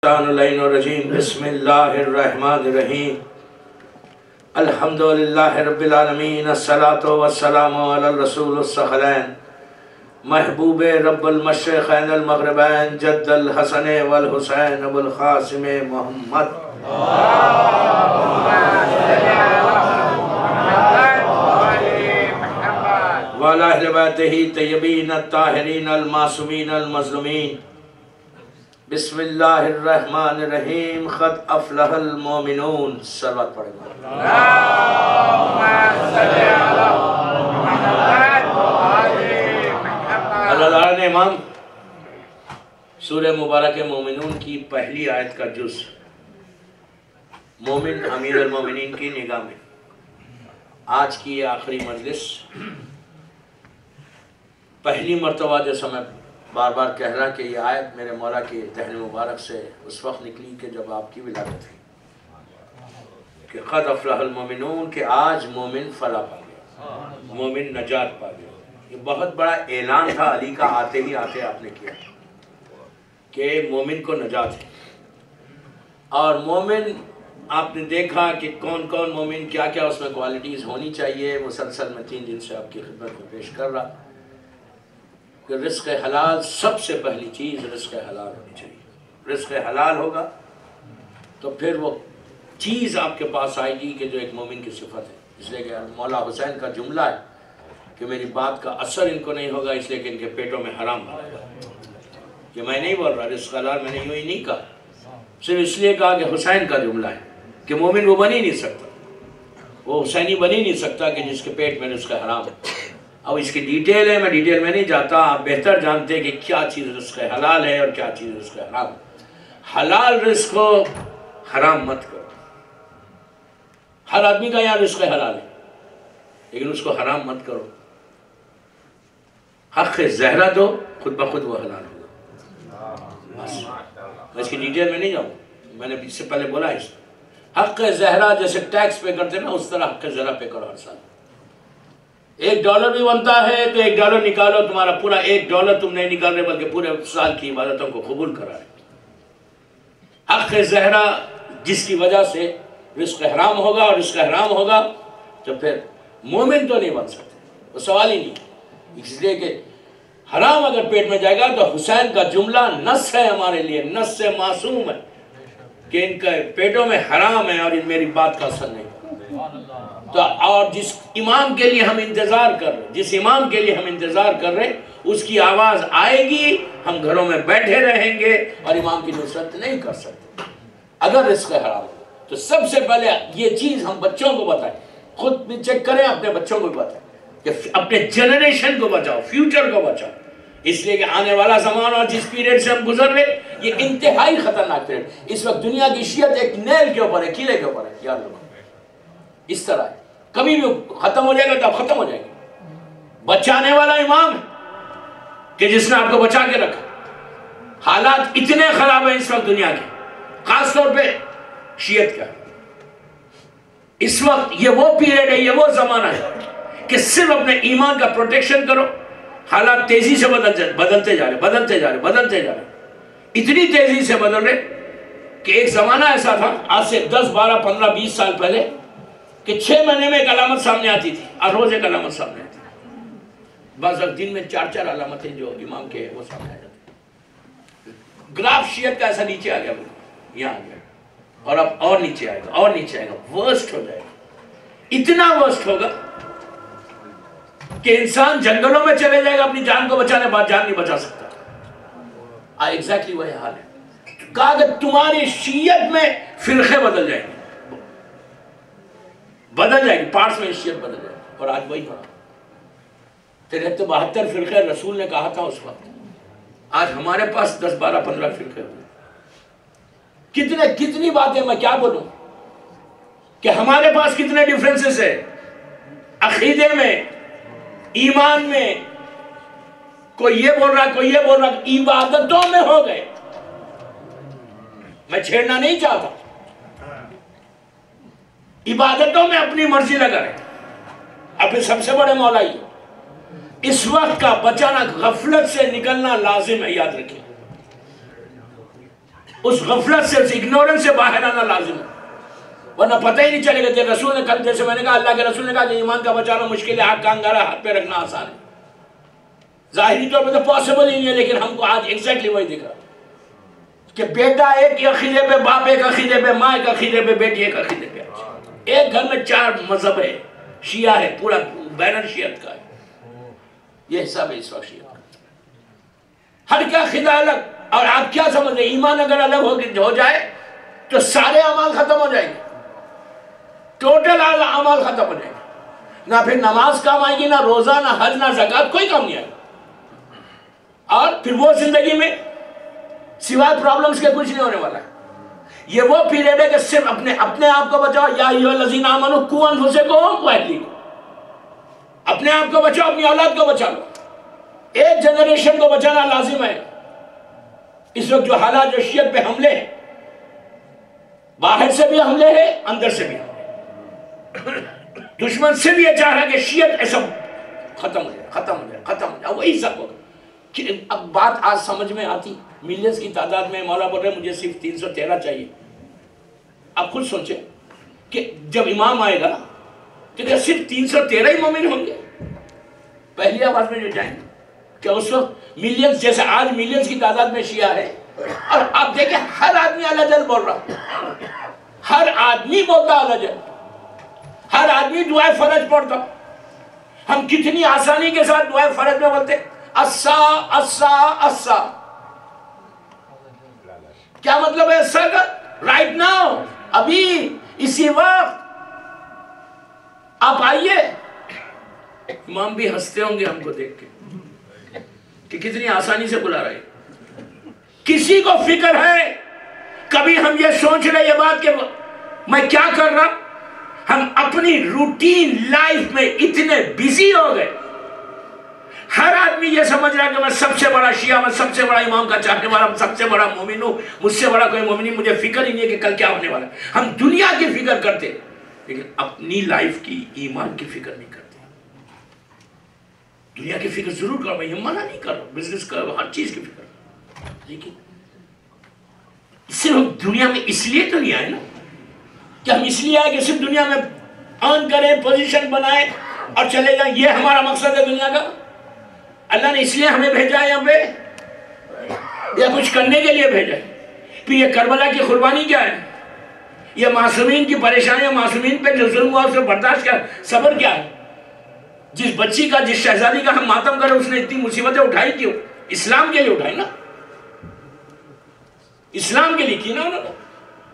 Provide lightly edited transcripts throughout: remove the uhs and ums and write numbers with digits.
بسم اللہ الرحمن الرحیم الحمدللہ رب العالمین الصلاة والسلام علی الرسول الثقلین محبوب رب المشرقین المغربین جد الحسن والحسین ابو القاسم محمد وعلی اہل بیتہ طیبین الطاہرین المعصومین المظلومین بسم اللہ الرحمن الرحیم قد افلح المومنون صلوات پڑھیں گے اللہ تعالیٰ نے امام سورہ مبارک مومنون کی پہلی آیت کا جز مومن امیر المومنین کی نگاہ میں آج کی یہ آخری مجلس پہلی مرتبہ جیسا میں بار بار کہہ رہا کہ یہ آیت میرے مولا کی دہن مبارک سے اس وقت نکلی کہ جب آپ کی ولادت تھی کہ قد افلح المومنون کہ آج مومن فلاح پا گیا، مومن نجات پا گیا۔ یہ بہت بڑا اعلان تھا علی کا آتے ہی آتے آپ نے کیا کہ مومن کو نجات ہے۔ اور مومن آپ نے دیکھا کہ کون کون مومن کیا کیا اس میں کوالٹیز ہونی چاہیے، مسلسل میں 3 دن سے آپ کی خدمت میں پیش کر رہا کہ رزق حلال سب سے پہلی چیز رزق حلال ہونی چاہیے۔ رزق حلال ہوگا تو پھر وہ چیز آپ کے پاس آئے گی کہ جو ایک مومن کی صفت ہے۔ اس لیے کہ مولا حسین کا جملہ ہے کہ میری بات کا اثر ان کو نہیں ہوگا اس لیے کہ ان کے پیٹوں میں حرام ہوگا۔ یہ میں نہیں بول رہا، رزق حلال میں نے یوں ہی نہیں کہا، صرف اس لیے کہا کہ حسین کا جملہ ہے کہ مومن وہ بن ہی نہیں سکتا، وہ حسینی بن ہی نہیں سکتا کہ جس کے پیٹ میں رزق حرام ہے۔ اب اس کی ڈیٹیل ہے، میں ڈیٹیل میں نہیں جاتا، آپ بہتر جانتے ہیں کہ کیا چیز رزق حلال ہے اور کیا چیز رزق حرام ہے۔ حلال رزق کو حرام مت کرو۔ ہر آدمی کا یہاں رزق حلال ہے لیکن اس کو حرام مت کرو۔ حق زہرہ دو، خود بخود وہ حلال ہوگا۔ میں اس کی ڈیٹیل میں نہیں جاؤں، میں نے اس سے پہلے بولا اس حق زہرہ جیسے ٹیکس پے کرتے نا اس طرح حق زہرہ پے کرو ہر سال۔ $1 بھی بنتا ہے تو $1 نکالو، تمہارا پورا $1 تم نہیں نکال رہے بلکہ پورے سال کی عبادتوں کو قبول کرا رہے۔ حق زہرہ جس کی وجہ سے رزق حرام ہوگا اور رزق حرام ہوگا تو پھر مومن تو نہیں بن سکتے، وہ سوال ہی نہیں۔ اس لیے کہ حرام اگر پیٹ میں جائے گا تو حسین کا جملہ نص ہے ہمارے لیے، نص سے معصوم ہے کہ ان کے پیٹوں میں حرام ہے اور ان میری بات کا اثر نہیں۔ تو اور جس امام کے لیے ہم انتظار کر رہے، جس امام کے لیے ہم انتظار کر رہے اس کی آواز آئے گی، ہم گھروں میں بیٹھے رہیں گے اور امام کی نصرت نہیں کر سکتے اگر رزق حرام ہو۔ تو سب سے پہلے یہ چیز ہم بچوں کو بتائیں، خود بھی چیک کریں، اپنے بچوں کو بھی بتائیں کہ اپنے جنریشن کو بچاؤ، فیوچر کو بچاؤ۔ اس لیے کہ آنے والا زمانہ اور جس پیریڈ سے ہم گزر رہے یہ انتہائی خطرناک پیریڈ۔ اس وقت دنیا کی شیعت ایک نیل کے اوپر ہے، کیلے کے اوپر ہے، یاد رکھو اس طرح ہے، کبھی بھی ختم ہو جائے گا تو اب ختم ہو جائے گا۔ بچانے والا امام ہے کہ جس نے آپ کو بچا کے رکھا۔ حالات اتنے خراب ہیں اس وقت دنیا کے، خاص طور پہ شیعت کا۔ اس وقت یہ وہ پیریڈ ہے، یہ وہ زمانہ ہے کہ صرف اپنے ایمان کا پروٹیکشن کرو۔ حالات تیزی سے بدلتے جا رہے، اتنی تیزی سے بدل رہے کہ ایک زمانہ ایسا تھا آج سے 10 12 15 20 سال پہلے کہ 6 مہینے میں ایک علامت سامنے آتی تھی اور روز ایک علامت سامنے آتی تھی۔ بعض دن میں 4 علامتیں جو امام کے وہ سامنے آ جاتی۔ گراف شیعت کا ایسا نیچے آ گیا، یہاں آ گیا اور اب اور نیچے آئے گا، اور نیچے آئے گا، ورسٹ ہو جائے گا، اتنا ورسٹ ہوگا کہ انسان جنگلوں میں چلے جائے گا اپنی جان کو بچانے، بعد جان نہیں بچا سکتا۔ ایگزیکٹلی وہی حال ہے۔ کہا کہ تمہاری شیعت میں فرقے بدل جائیں گے، پارٹس میں شیعت بدل جائے گی، اور آج وہی ہو رہا۔ 73 فرقے رسول نے کہا تھا اس وقت، آج ہمارے پاس 10 12 15 فرقے ہوئے۔ کتنی باتیں میں کیا بولوں کہ ہمارے پاس کتنے ڈیفرنسز ہیں عقیدے میں، ایمان میں، کوئی یہ بول رہا کوئی یہ بول رہا، عبادتوں میں ہو گئے۔ میں چھیڑنا نہیں چاہتا، عبادتوں میں اپنی مرضی لگا رہے، اپنے سب سے بڑے مولا ہی۔ اس وقت کا بچانا، غفلت سے نکلنا لازم ہے، یاد رکھیں۔ اس غفلت سے، اس اگنورنس سے باہر آنا لازم ہے، ورنہ پتہ ہی نہیں چلے گا. رسول نے کل، جیسے میں نے کہا، اللہ کے رسول نے کہا کہ ایمان کا بچانا مشکل ہے، آگ کا انگارہ ہاتھ پہ رکھنا آسان ہے. ظاہری طور پہ تو پاسبل ہی نہیں ہے، لیکن ہم کو آج ایگزیکٹلی وہی دکھ رہا کہ بیٹا ایک عقیدے پہ، باپ ایک عقیدے پہ، ماں ایک عقیدے پہ، بیٹی ایک عقیدے پہ. ایک گھر میں 4 مذہب ہے، شیعہ ہے، پورا بینر شیعت کا ہے. یہ حساب ہے اس وقت شیعہ کا، ہر کا عقیدہ الگ. اور آپ کیا سمجھ رہے ہیں؟ ایمان اگر الگ ہو جائے تو سارے اعمال ختم ہو جائیں گے، ٹوٹل اعمال ختم ہو جائیں گے. نہ پھر نماز کام آئے گی، نہ روزہ، نہ حج، نہ زکوٰۃ، کوئی کام نہیں آئے گا. اور پھر وہ زندگی میں سوائے پرابلمز کے کچھ نہیں ہونے والا ہے. یہ وہ پیریڈ ہے کہ صرف اپنے آپ کو بچاؤ. یا ایھا الذین آمنوا قوا انفسکم واہلیکم، اپنے آپ کو بچاؤ، اپنی اولاد کو بچا لو. ایک جنریشن کو بچانا لازم ہے. اس وقت جو حالات، جو شیعت پہ حملے ہیں، باہر سے بھی حملے ہیں، اندر سے بھی حملے. دشمن سے بھی یہ چاہ رہا ہے کہ شیعت ایسا ختم ہو جائے، ختم ہو جائے، ختم ہو جائے. وہی سب ہوگا. اب بات آج سمجھ میں آتی. ملینز کی تعداد میں مولا بول رہے مجھے صرف 313 چاہیے. آپ خود سوچیں کہ جب امام آئے گا تو کیا صرف 313 ہی مومن ہوں گے پہلی آواز میں جو جائیں گے؟ کیا اس وقت ملینز، جیسے آج ملینز کی تعداد میں شیعہ ہے، اور آپ دیکھیں ہر آدمی اللہ جل بول رہا، ہر آدمی بولتا اللہ جل، ہر آدمی دعائے فرج پڑھتا. ہم کتنی آسانی کے ساتھ دعائے فرج میں بولتے اسا اسا اسا. کیا مطلب ہے اسا کا؟ رائٹ ناؤ، ابھی اسی وقت آپ آئیے. امام بھی ہنستے ہوں گے ہم کو دیکھ کے کہ کتنی آسانی سے بلا رہے. کسی کو فکر ہے کبھی ہم یہ سوچ رہے یہ بات کہ میں کیا کر رہا؟ ہم اپنی روٹین لائف میں اتنے بیزی ہو گئے. ہر آدمی یہ سمجھ رہا ہے کہ میں سب سے بڑا شیعہ، میں سب سے بڑا امام کا چاہنے والا، میں سب سے بڑا مومن ہوں، مجھ سے بڑا کوئی مومن نہیں. مجھے فکر ہی نہیں ہے کہ کل کیا ہونے والا ہے. ہم دنیا کی فکر کرتے لیکن اپنی لائف کی، ایمان کی فکر نہیں کرتے. دنیا کی فکر ضرور کرو، میں منع نہیں کر رہا، بزنس کرو، ہر چیز کی فکر، لیکن صرف دنیا میں اس لیے تو نہیں آئے نا کہ ہم اس لیے آئے کہ صرف دنیا میں ارن کریں، پوزیشن بنائیں اور چلے جائیں. یہ ہمارا مقصد ہے دنیا کا. اللہ نے اس لیے ہمیں بھیجا ہے یہاں پہ یا کچھ کرنے کے لیے بھیجا ہے؟ پھر یہ کربلا کی قربانی کیا ہے؟ یہ معصومین کی پریشانیاں، معصومین پہ جو ظلم ہوا اس کو برداشت کیا، صبر کیا ہے؟ جس بچی کا، جس شہزادی کا ہم ماتم کریں، اس نے اتنی مصیبتیں اٹھائی کیوں؟ اسلام کے لیے اٹھائی نا، اسلام کے لیے کی نا انہوں نے.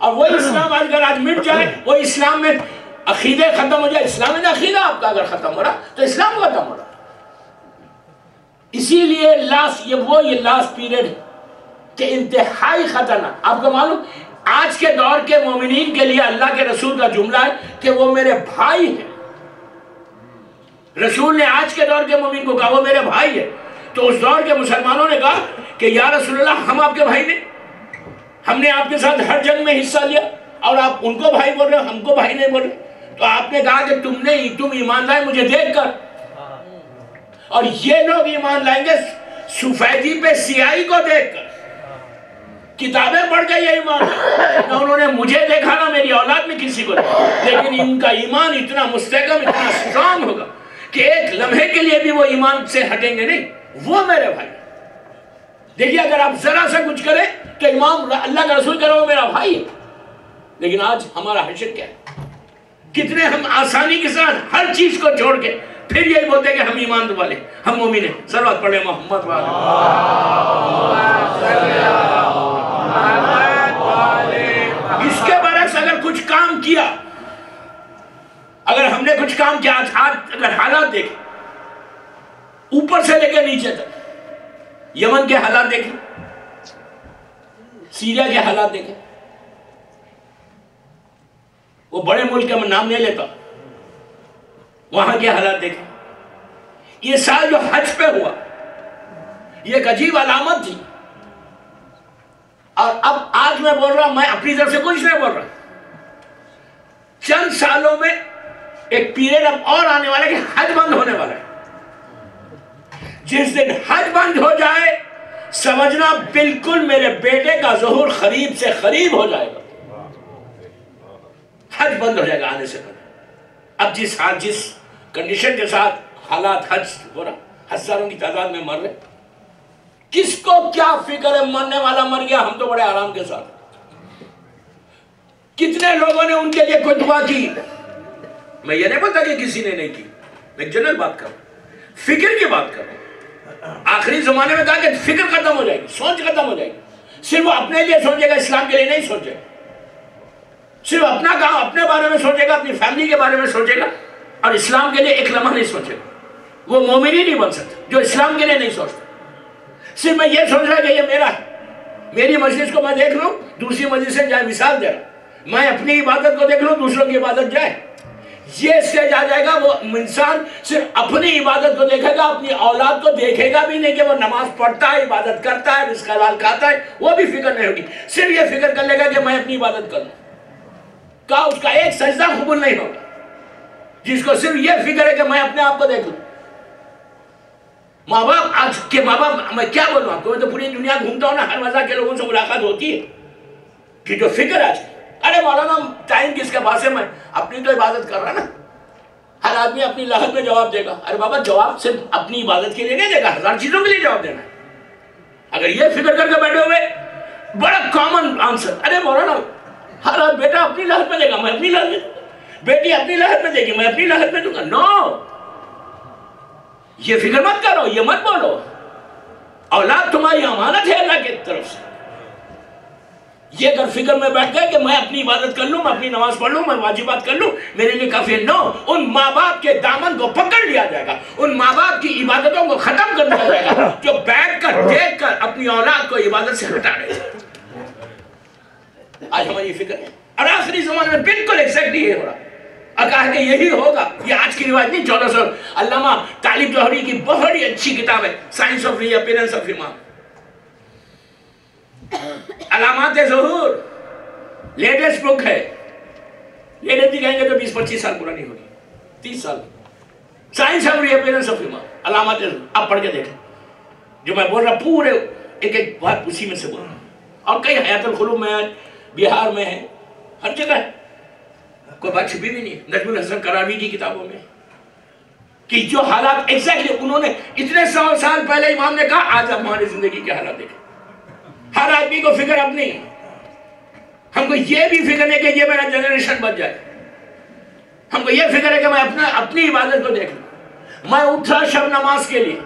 اور وہ اسلام آج مٹ جائے، وہ اسلام میں عقیدے ختم ہو جائے. اسلام میں عقیدہ آپ کا اگر ختم ہو رہا تو اسلام ختم ہو رہا. اسی لیے یہ لاسٹ پیریڈ کہ انتہائی خطرناک. آپ کو معلوم آج کے دور کے مومنین کے لیے اللہ کے رسول کا جملہ ہے کہ وہ میرے بھائی ہیں. رسول نے آج کے دور کے مومن کو کہا وہ میرے بھائی ہے. تو اس دور کے مسلمانوں نے کہا کہ یا رسول اللہ ہم آپ کے بھائی نے، ہم نے آپ کے ساتھ ہر جنگ میں حصہ لیا، اور آپ ان کو بھائی بول رہے ہو، ہم کو بھائی نہیں بول رہے. تو آپ نے کہا کہ تم ایمان لائے مجھے دیکھ کر. اور یہ لوگ ایمان لائیں گے سفیدی پہ سیاہی کو دیکھ کر. کتابیں پڑھ کے یہ ایمان لائیں. نہ انہوں نے مجھے دیکھا، نہ میری اولاد میں کسی کو دیکھا، لیکن ان کا ایمان اتنا مستحکم، اتنا اسٹرانگ ہوگا کہ ایک لمحے کے لیے بھی وہ ایمان سے ہٹیں گے نہیں. وہ میرے بھائی. دیکھیے اگر آپ ذرا سا کچھ کریں تو امام اللہ کا رسول کہہ رہا وہ میرا بھائی ہے. لیکن آج ہمارا حشر کیا ہے؟ کتنے ہم آسانی کے ساتھ ہر چیز کو چھوڑ کے پھر یہی بولتے ہیں کہ ہم ایمان والے، ہم مومن ہیں. صلوات پڑھیں محمد والے. اس کے برعکس اگر کچھ کام کیا، اگر ہم نے کچھ کام کیا، آج اگر حالات دیکھیں اوپر سے لے کے نیچے تک، یمن کے حالات دیکھیں، سیریا کے حالات دیکھیں، وہ بڑے ملک کا میں نام نہیں لیتا، وہاں کے حالات دیکھیں. یہ سال جو حج پہ ہوا یہ ایک عجیب علامت تھی. اور اب آج میں بول رہا ہوں، میں اپنی طرف سے کچھ نہیں بول رہا. چند سالوں میں ایک پیریڈ اب اور آنے والا ہے کہ حج بند ہونے والا ہے. جس دن حج بند ہو جائے سمجھنا بالکل میرے بیٹے کا ظہور قریب سے قریب ہو جائے گا، حج بند ہو جائے گا آنے سے پہلے۔ اب جس کنڈیشن کے ساتھ حالات حج ہو رہا، ہزاروں کی تعداد میں مر رہے، کس کو کیا فکر ہے؟ مرنے والا مر گیا، ہم تو بڑے آرام کے ساتھ۔ کتنے لوگوں نے ان کے لیے کوئی دعا کی؟ میں یہ نہیں بولتا کہ کسی نے نہیں کی، میں ایک جنرل بات کر رہا ہوں، فکر کی بات کر رہا ہوں۔ آخری زمانے میں کہا کہ فکر ختم ہو جائے گی، سوچ ختم ہو جائے گی، صرف وہ اپنے لیے سوچے گا، اسلام کے لیے نہیں سوچے گا، صرف اپنا کام اپنے بارے میں سوچے گا، اپنی فیملی کے بارے میں سوچے گا، اور اسلام کے لیے ایک لمحہ نہیں سوچے گا۔ وہ مومن ہی نہیں بن سکتا جو اسلام کے لیے نہیں سوچتا۔ صرف میں یہ سوچ رہا کہ یہ میرا ہے، میری مجلس کو میں دیکھ لوں، دوسری مجلس سے جائے، مثال دے رہا، میں اپنی عبادت کو دیکھ لوں، دوسروں کی عبادت جائے، یہ سٹیج آ جائے گا۔ وہ انسان صرف اپنی عبادت کو دیکھے گا، اپنی اولاد کو دیکھے گا بھی نہیں کہ وہ نماز پڑھتا ہے، عبادت کرتا ہے، رزق حلال کھاتا ہے، وہ بھی فکر نہیں ہوگی۔ صرف یہ فکر کر لے گا کہ میں اپنی عبادت کروں، کہا اس کا ایک سجدہ قبول نہیں ہوگا۔ جس کو صرف یہ فکر ہے کہ میں اپنے آپ کو دیکھ لوں۔ ماں باپ، آج کے ماں باپ، میں کیا بولوں آپ کو، میں تو پوری دنیا گھومتا ہوں نا، ہر مذہب کے لوگوں سے ملاقات ہوتی ہے کہ جو فکر آج ہے، ارے مولانا ٹائم کس کے پاس ہے، میں اپنی تو عبادت کر رہا نا۔ ہر آدمی اپنی لحظت میں جواب دے گا۔ ارے بابا جواب صرف اپنی عبادت کے لیے نہیں دے گا، ہزار چیزوں کے لیے جواب دینا ہے۔ اگر یہ فکر کر کے بیٹھے ہوئے، بڑا کامن آنسر، ارے مولانا ہر آدمی بیٹا اپنی لحظت میں دے گا، میں اپنی لحظت میں، بیٹی اپنی لحظت میں دے گی، میں اپنی لحظت میں دوں گا۔ نو، یہ فکر مت کرو، یہ مت بولو۔ اولاد تمہاری امانت ہے اللہ کی طرف سے۔ یہ اگر فکر میں بیٹھ گئے کہ میں اپنی عبادت کر لوں، میں اپنی نماز پڑھ لوں، میں واجبات کر لوں، میرے لیے کافی ہے۔ نو، ان ماں باپ کے دامن کو پکڑ لیا جائے گا، ان ماں باپ کی عبادتوں کو ختم کر دیا جائے گا جو بیٹھ کر دیکھ کر اپنی اولاد کو عبادت سے ہٹا رہے ہیں۔ آج ہماری فکر ہے، اور آخری زمانے میں بالکل ایگزیکٹلی یہ ہو رہا، اور کہا کہ یہی ہوگا۔ یہ آج کی روایت نہیں، 1400 علامہ طالب جوہری کی بہت اچھی کتاب ہے، science of reappearance of ایمان، علامات ظہور، لیٹسٹ بک ہے۔ لیٹسٹ بھی کہیں گے تو 20-25 سال پرانی ہوگی، 30 سال۔ Science of reappearance of ایمان، علامات ظہور، آپ پڑھ کے دیکھیں۔ جو میں بول رہا پورے ایک ایک بات اسی میں سے بول رہا ہوں، اور کئی حیات القلوب میں ہے، بہار میں ہے، ہر جگہ ہے، کوئی بات چھپی بھی نہیں۔ نجم الحسن کراوی کی کتابوں میں کہ جو حالات ایگزیکٹلی انہوں نے اتنے 100 سال پہلے امام نے کہا، آج ہماری زندگی کے حالات دیکھیں۔ ہر آدمی کو فکر اب نہیں، ہم کو یہ بھی فکر نہیں کہ یہ میرا جنریشن بچ جائے، ہم کو یہ فکر ہے کہ میں اپنی عبادت کو دیکھ لوں۔ میں اٹھا شب نماز کے لیے،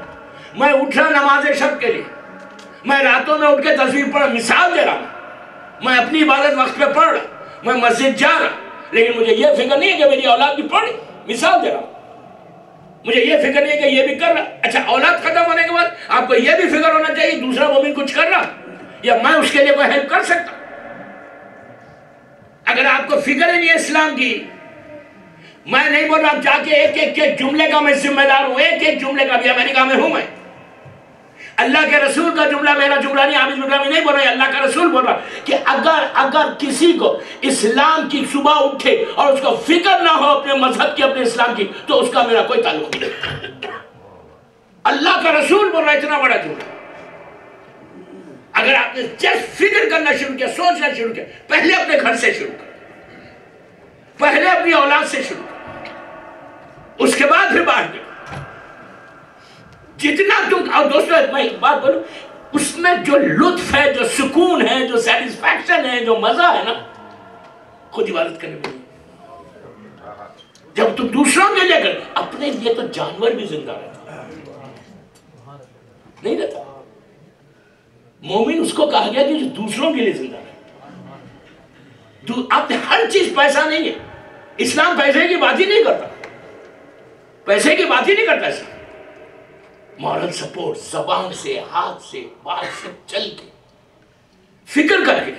میں اٹھا نماز شب کے لیے، میں راتوں میں اٹھ کے تصویر پڑھ، مثال دے رہا ہوں، میں اپنی عبادت وقت پہ پڑھ رہا، میں مسجد جا رہا، لیکن مجھے یہ فکر نہیں ہے کہ میری اولاد بھی پڑھے، مثال دے رہا ہوں، مجھے یہ فکر نہیں ہے کہ یہ بھی کر رہا۔ اچھا، اولاد ختم ہونے کے بعد آپ کو یہ بھی فکر ہونا چاہیے دوسرا مومن کچھ کر رہا، یا میں اس کے لیے کوئی ہیلپ کر سکتا۔ اگر آپ کو فکر ہی نہیں ہے اسلام کی، میں نہیں بول رہا آپ جا کے ایک ایک جملے کا میں ذمہ دار ہوں، ایک ایک جملے کا، بھی امریکہ میں ہوں میں، اللہ کے رسول کا جملہ میرا جملہ نہیں، عابد مقامی نہیں بول رہا، اللہ کا رسول بول رہا کہ اگر کسی کو اسلام کی صبح اٹھے اور اس کو فکر نہ ہو اپنے مذہب کی، اپنے اسلام کی، تو اس کا میرا کوئی تعلق نہیں۔ اللہ کا رسول بول رہا اتنا بڑا جملہ۔ اگر آپ نے جسٹ فکر کرنا شروع کیا، سوچنا شروع کیا، پہلے اپنے گھر سے شروع کر، پہلے اپنی اولاد سے شروع کر، اس کے بعد پھر باہر جاؤ۔ جتنا تم، اور دوستو میں ایک بات بولوں، اس میں جو لطف ہے، جو سکون ہے، جو سیٹسفیکشن ہے، جو مزہ ہے نا، خود عبادت کرنے میں جب تم دوسروں کے لیے کر، اپنے لیے تو جانور بھی زندہ رہتا نہیں رہتا۔ مومن اس کو کہا گیا کہ جو دوسروں کے لیے زندہ رہتا۔ آپ نے ہر چیز پیسہ نہیں ہے، اسلام پیسے کی بات ہی نہیں کرتا، پیسے کی بات ہی نہیں کرتا اسلام۔ مورل سپورٹ، زبان سے، ہاتھ سے، بات سے، چل کے، فکر کر کے۔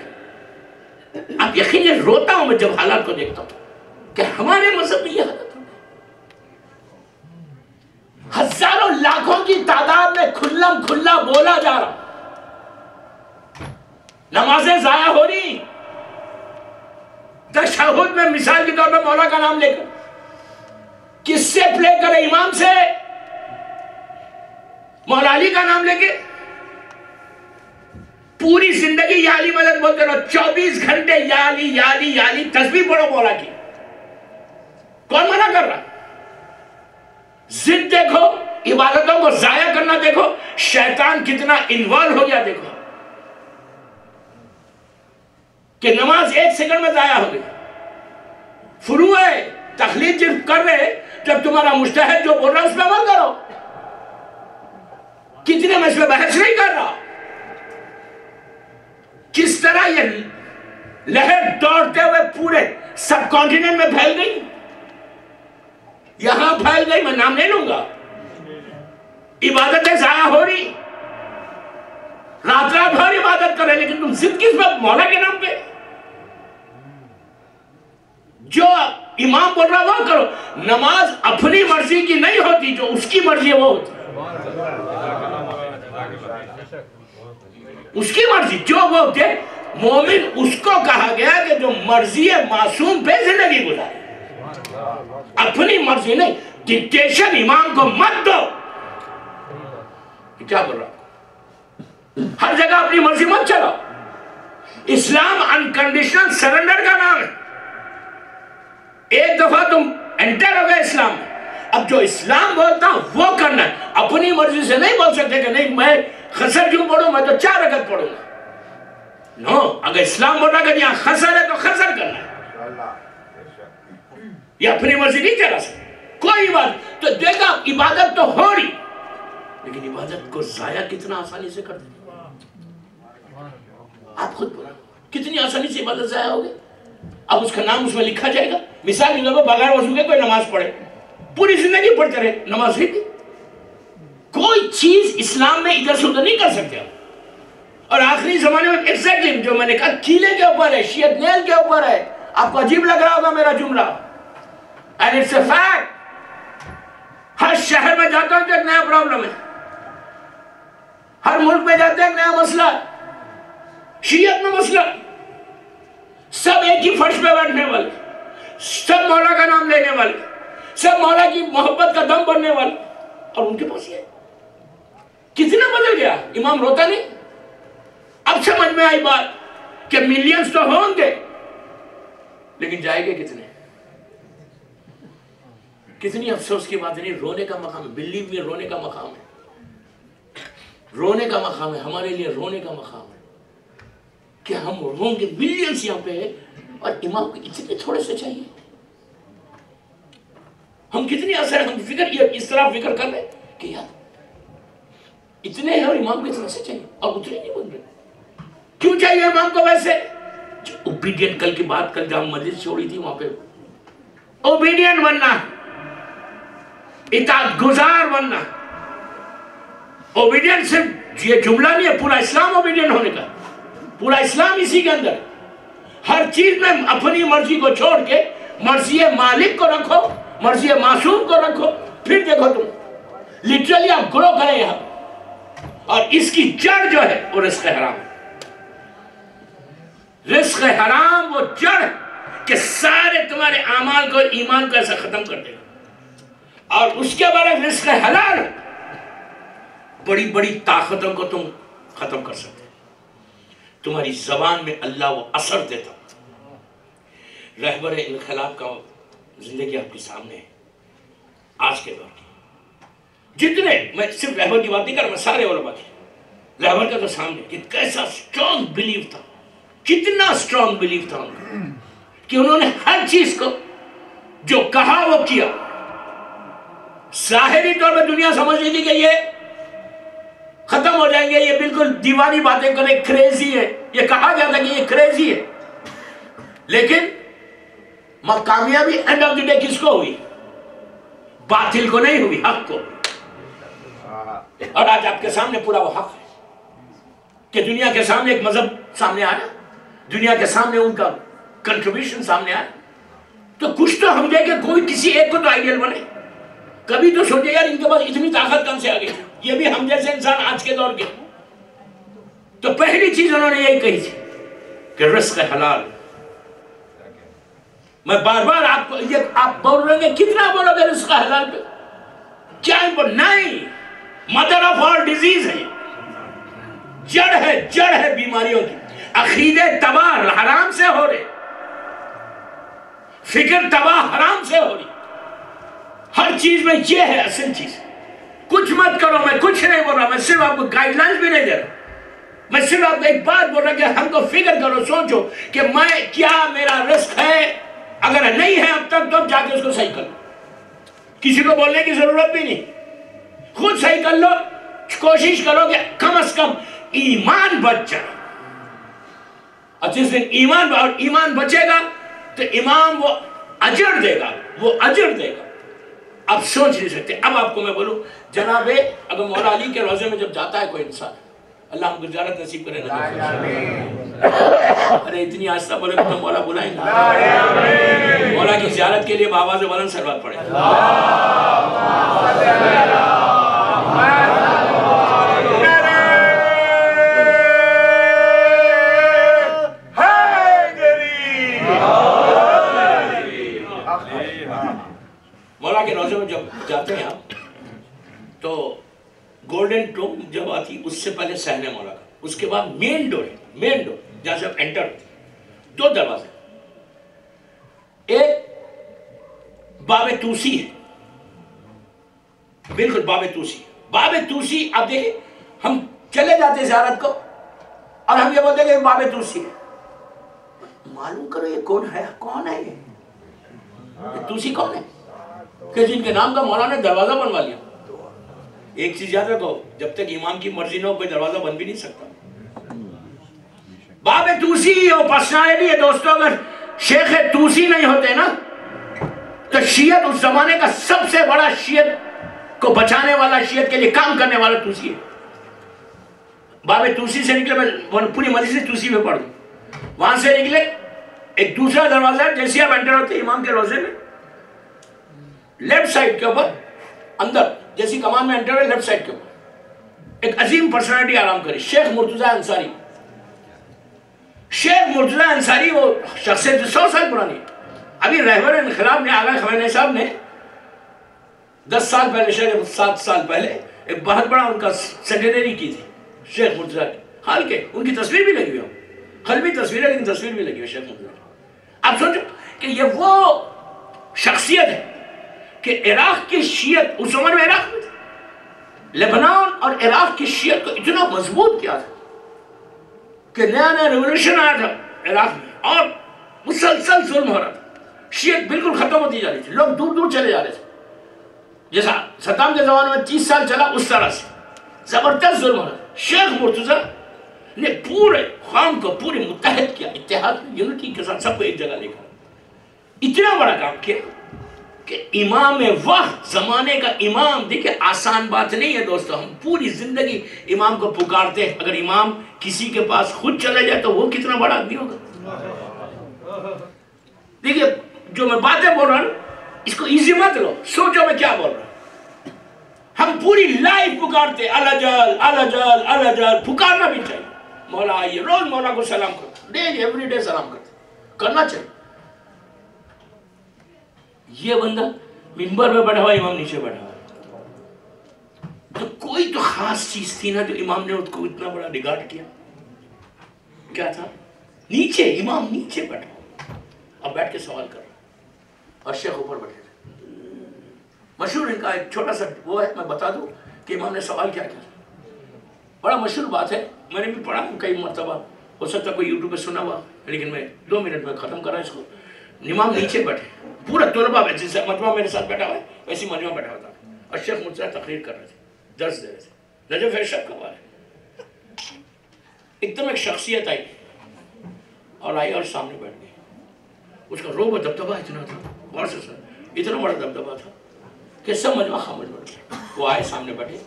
آپ یقیناً روتا ہوں میں جب حالات کو دیکھتا ہوں کہ ہمارے مذہب میں یہ حالت ہو، ہزاروں لاکھوں کی تعداد میں کھلم کھلا بولا جا رہا، نمازیں ضائع ہو رہی، تشہد میں مثال کے طور پر مولا کا نام لے کر، کس سے پلے کرے؟ امام سے، مولا علی کا نام لے کے، پوری زندگی یا علی مدد بولتے رہو، 24 گھنٹے یا علی یا علی یا علی، تسبیح پڑھو مولا کی، کون منع کر رہا؟ ضد دیکھو، عبادتوں کو ضائع کرنا دیکھو، شیطان کتنا انوالو ہو گیا دیکھو، کہ نماز 1 سیکنڈ میں ضائع ہو گئی۔ فروع تخلیق جب کر رہے، جب تمہارا مجتہد جو بول رہا اس میں عمل کرو، کتنے میں اس میں بحث نہیں کر رہا۔ کس طرح یہ لہر دوڑتے ہوئے پورے سب کانٹیننٹ میں پھیل گئی، یہاں پھیل گئی، میں نام نہیں لوں گا، عبادتیں ضائع ہو رہی، رات رات بھر عبادت کر رہے، لیکن تم ضد کس وقت؟ مولا کے نام پہ۔ جو امام بول رہا وہ کرو، نماز اپنی مرضی کی نہیں ہوتی، جو اس کی مرضی ہے وہ ہوتی، اس کی مرضی جو وہ ہوتے۔ مومن اس کو کہا گیا کہ جو مرضی معصوم پہ زندگی گزارے، اپنی مرضی نہیں، ڈکٹیشن امام کو مت دو۔ کیا بول رہا؟ ہر جگہ اپنی مرضی مت چلاؤ۔ اسلام انکنڈیشنل سرنڈر کا نام ہے۔ ایک دفعہ تم انٹر ہو گئے اسلام میں، اب جو اسلام بولتا وہ کرنا ہے، اپنی مرضی سے نہیں بول سکتے کہ نہیں میں خسر کیوں پڑھوں، میں تو 4 رکعت پڑھوں گا۔ نو، اگر اسلام بول رہا کہ یہاں خسر ہے تو خسر کرنا ہے، یہ اپنی مرضی نہیں چلا سکتے کوئی بات۔ تو دیکھا عبادت تو ہو رہی، لیکن عبادت کو ضائع کتنا آسانی سے کر دیں۔ آپ خود بولا کتنی آسانی سے عبادت ضائع ہو گئی۔ اب اس کا نام اس میں لکھا جائے گا، مثال کے طور پر بغیر وضو کے کوئی نماز پڑھے، پوری زندگی پڑھتے رہے، نماز ہی تھی۔ کوئی چیز اسلام میں ادھر سے ادھر نہیں کر سکتے آپ۔ اور آخری زمانے میں ایگزیکٹلی جو میں نے کہا کیلے کے اوپر ہے، شیعت نیل کے اوپر ہے۔ آپ کو عجیب لگ رہا ہوگا میرا جملہ، and it's a fact۔ ہر شہر میں جاتا ہوں تو ایک نیا پرابلم ہے، ہر ملک میں جاتے ہیں ایک نیا مسئلہ ہے، شیعت میں مسئلہ، سب ایک ہی فرش پہ بیٹھنے والے، سب مولا کا نام لینے والے، سب مولا کی محبت کا دم بننے والے، اور ان کے پاس یہ کتنا بدل گیا۔ امام روتا نہیں؟ اب سمجھ میں آئی بات کہ ملینز تو ہوں گے، لیکن جائے گے کتنے؟ کتنی افسوس کی بات نہیں، رونے کا مقام ہے، بلیو میں رونے کا مقام ہے، رونے کا مقام ہے، ہمارے لیے رونے کا مقام ہے کہ ہم ہوں گے ملینز یہاں پہ، اور امام کو اتنے تھوڑے سے چاہیے۔ ہم کتنی اثر، ہم فکر یہ اس طرح فکر کر رہے کہ یار اتنے ہیں اور امام کو اتنا سے چاہیے، اور اتنے نہیں بن رہے۔ کیوں چاہیے امام کو ویسے؟ جو اوبیڈینٹ، کل کی بات کل جب ہم مجلس چھوڑی تھی وہاں پہ اوبیڈینٹ بننا، اطاعت گزار بننا۔ اوبیڈینٹ صرف یہ جملہ نہیں ہے، پورا اسلام اوبیڈینٹ ہونے کا، پورا اسلام اسی کے اندر۔ ہر چیز میں اپنی مرضی کو چھوڑ کے مرضی مالک کو رکھو، مرضی معصوم کو رکھو، پھر دیکھو تم لٹرلی آپ گرو کریں یہاں۔ اور اس کی جڑ جو ہے وہ رزق حرام ہے۔ رزق حرام وہ جڑ کہ سارے تمہارے اعمال کو، ایمان کو ایسا ختم کر دے گا۔ اور اس کے بعد رزق حلال بڑی بڑی طاقتوں کو تم ختم کر سکتے۔ تمہاری زبان میں اللہ وہ اثر دیتا۔ رہبر انقلاب کا زندگی آپ کے سامنے ہے آج کے دور کی۔ جتنے، میں صرف رہبر کی بات نہیں کر رہا، میں سارے علماء کی، رہبر کا تو سامنے کہ کیسا سٹرونگ بلیف تھا، کتنا سٹرونگ بلیف تھا ان کا، کہ انہوں نے ہر چیز کو جو کہا وہ کیا۔ ظاہری طور پہ دنیا سمجھ لی تھی کہ یہ ختم ہو جائیں گے، یہ بالکل دیوانی باتیں کریں، کریزی ہے، یہ کہا گیا تھا کہ یہ کریزی ہے، لیکن کامیابی اینڈ آف دی ڈے کس کو ہوئی؟ باطل کو نہیں ہوئی، حق کو۔ اور آج آپ کے سامنے پورا وہ حق ہے کہ دنیا کے سامنے ایک مذہب سامنے آیا، دنیا کے سامنے ان کا کنٹریبیوشن سامنے آیا، تو کچھ تو ہم دے کہ کوئی کسی ایک کو تو آئیڈیل بنے۔ کبھی تو سوچے یار ان کے پاس اتنی طاقت کہاں سے آ گئی، یہ بھی ہم جیسے انسان آج کے دور کے۔ تو پہلی چیز انہوں نے یہی کہی تھی کہ رزق حلال۔ میں بار بار آپ کو یہ آپ بول رہے ہیں، کتنا بولو گے رزق حلال پہ؟ کیا نہیں، مدر آف آل ڈیزیز ہے، جڑ ہے بیماریوں کی. عقیدے تباہ حرام سے ہو رہے, فکر تباہ حرام سے ہو رہی. ہر چیز میں یہ ہے اصل چیز. کچھ مت کرو, میں کچھ نہیں بول رہا, میں صرف آپ کو گائیڈ لائنز بھی نہیں دے رہا, میں صرف آپ کو ایک بات بول رہا کہ ہم کو فکر کرو, سوچو کہ میں کیا میرا رزق ہے, اگر نہیں ہے اب تک تو جا کے اس کو صحیح کر لو. کسی کو بولنے کی ضرورت بھی نہیں, خود صحیح کر لو. کوشش کرو کہ کم از کم ایمان بچ جائے. اور جس دن ایمان بچے گا تو امام وہ اجر دے گا, وہ اجر دے گا. اب سوچ نہیں سکتے. اب آپ کو میں بولوں, جناب اگر مولا علی کے روضے میں جب جاتا ہے کوئی انسان, اللہ ہم کو زیارت نصیب کرے نا. ارے اتنی آستہ بولے تو مولا بلائیں گے. مولا کی زیارت کے لیے بآواز بلند سلوات پڑھیں. مولا کے روضے میں جب جاتے ہیں آپ تو گولڈن ٹوم جب آتی, اس سے پہلے صحن مولا کا, اس کے بعد مین ڈور جہاں سے آپ انٹر ہوتے, 2 دروازے. ایک باب توسی ہے, بالکل باب توسی. باب توسی آپ دیکھیں, ہم چلے جاتے زیارت کو اور ہم یہ بولتے ہیں کہ باب توسی ہے. معلوم کرو یہ کون ہے یہ توسی کون ہے کہ جن کے نام کا مولا نے دروازہ بنوا لیا. ایک چیز یاد رکھو, جب تک امام کی مرضی نہ ہو کوئی دروازہ بن بھی نہیں سکتا. باب توسی اور پرسنالٹی ہے دوستوں. اگر شیخ توسی نہیں ہوتے نا تو شیعت اس زمانے کا سب سے بڑا شیعت کو بچانے والا, شیعت کے لیے کام کرنے والا توسی ہے. باب توسی سے نکلے, میں پوری مجلس سے توسی میں پڑھ دوں. وہاں سے نکلے ایک دوسرا دروازہ ہے, جیسے آپ انٹر ہوتے امام کے روضے میں, لیفٹ سائڈ کے اوپر اندر جیسی کمان میں انٹر ہوئے, لیفٹ سائڈ کے اوپر ایک عظیم پرسنالٹی آرام کری, شیخ مرتضیٰ انصاری. شیخ مرتضیٰ انصاری وہ شخصیت 100 سال پرانی. ابھی رہبر انقلاب نے, آغا خمینی صاحب نے 10 سال پہلے, شاید 7 سال پہلے ایک بہت بڑا ان کا سینٹینری کی تھی شیخ مرتضیٰ کی. حال کے ان کی تصویر بھی لگی ہوئی, قلبی تصویر ہے لیکن تصویر بھی لگی ہوئی شیخ مرتضیٰ. اب سوچو کہ یہ وہ شخصیت ہے کہ عراق کی شیعت, اس زمانے میں عراق میں تھی, لبنان اور عراق کی شیعت کو اتنا مضبوط کیا تھا کہ نیا ریولوشن آیا تھا عراق میں اور مسلسل ظلم ہو رہا تھا. شیعت بالکل ختم ہوتی جا رہی تھی, لوگ دور دور چلے جا رہے تھے. جیسا صدام کے زمانے میں 30 سال چلا, اس طرح سے زبردست ظلم ہو رہا تھا. شیخ مرتضیٰ نے پورے قوم کو پورے متحد کیا, اتحاد یونٹی کے ساتھ سب کو ایک جگہ لے کر اتنا بڑا کام کیا کہ امام وقت, زمانے کا امام. دیکھیں آسان بات نہیں ہے دوستو, ہم پوری زندگی امام کو پکارتے ہیں. اگر امام کسی کے پاس خود چلے جائے تو وہ کتنا بڑا آدمی ہوگا. دیکھیں جو میں باتیں بول رہا ہوں اس کو ایزی مت لو, سوچو میں کیا بول رہا ہوں. ہم پوری لائف پکارتے الجل الجل الجل, پکارنا بھی چاہیے. مولا آئیے, روز مولا کو سلام کرتے, ڈیلی ایوری ڈے سلام کرتے, کرنا چاہیے. یہ بندہ منبر میں بیٹھا ہوا, امام نیچے بیٹھا ہوا, تو کوئی تو خاص چیز تھی نا جو امام نے اس کو اتنا بڑا ریگارڈ کیا. کیا تھا؟ نیچے, امام نیچے بیٹھا ہوا, اب بیٹھ کے سوال کر رہا اور شیخ اوپر بیٹھے تھے. مشہور ان کا ایک چھوٹا سا وہ ہے, میں بتا دوں کہ امام نے سوال کیا کیا. بڑا مشہور بات ہے, میں نے بھی پڑھا کئی مرتبہ, ہو سکتا کوئی یوٹیوب پہ سنا ہوا, لیکن میں 2 منٹ میں ختم کر رہا اس کو. امام نیچے بیٹھے, پورا طلبہ میں جیسے مجمع میرے ساتھ بیٹھا ہوا ہے ویسی مجمع بیٹھا ہوتا ہے, اور شیخ مرتضیٰ تقریر کر رہے تھے, درس دے رہے تھے. نجف ارشاد کا بات ہے. ایک دم ایک شخصیت آئی اور سامنے بیٹھ گئی. اس کا روب و دبدبہ اتنا تھا, غور سے سن, اتنا بڑا دبدبہ تھا کہ سب مجمع خاموش بیٹھ گئے. وہ آئے سامنے بیٹھے,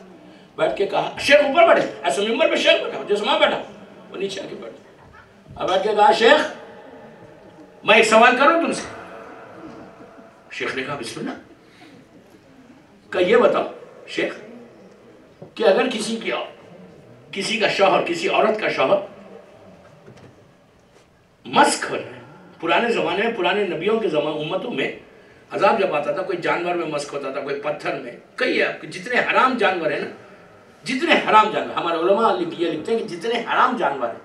بیٹھ کے کہا, شیخ اوپر بیٹھے, ایسے ممبر پہ شیخ بیٹھا, جیسے ماں بیٹھا, وہ نیچے آ کے بیٹھ گئے. اب بیٹھ کے کہا, شیخ میں ایک سوال کروں تم سے. شیخ نے کہا بسم اللہ. کہ یہ بتاؤ شیخ کہ اگر کسی کا شوہر, کسی عورت کا شوہر مسک ہو جائے, پرانے زمانے میں, پرانے نبیوں کے امتوں میں عذاب جب آتا تھا, کوئی جانور میں مسک ہوتا تھا, کوئی پتھر میں, کئی جتنے حرام جانور ہیں نا جتنے حرام جانور، ہمارے علماء یہ لکھتے ہیں کہ جتنے حرام جانور ہیں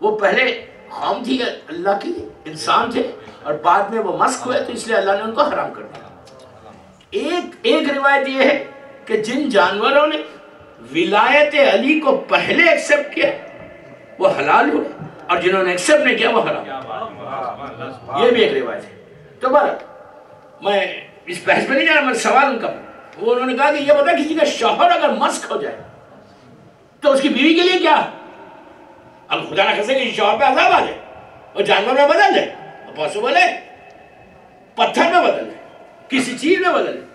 وہ پہلے قوم تھی اللہ کی، انسان تھے، اور بعد میں وہ مسخ ہوئے تو اس لیے اللہ نے ان کو حرام کر دیا۔ ایک روایت یہ ہے کہ جن جانوروں نے ولایت علی کو پہلے ایکسپٹ کیا وہ حلال ہوئے، اور جنہوں نے ایکسپٹ نہیں کیا وہ حرام۔ یہ بھی ایک روایت ہے۔ تو بہرحال میں اس بحث میں نہیں جانا، میں سوال ان کا، وہ انہوں نے کہا کہ یہ بتا کسی کا شوہر اگر مسخ ہو جائے تو اس کی بیوی کے لیے کیا؟ اب خدا نہ خاصے کہ شوہر پہ عذاب آ جائے اور جانور میں بدل جائے، پاسبل ہے، پتھر میں بدل جائے، کسی چیز میں بدل جائے،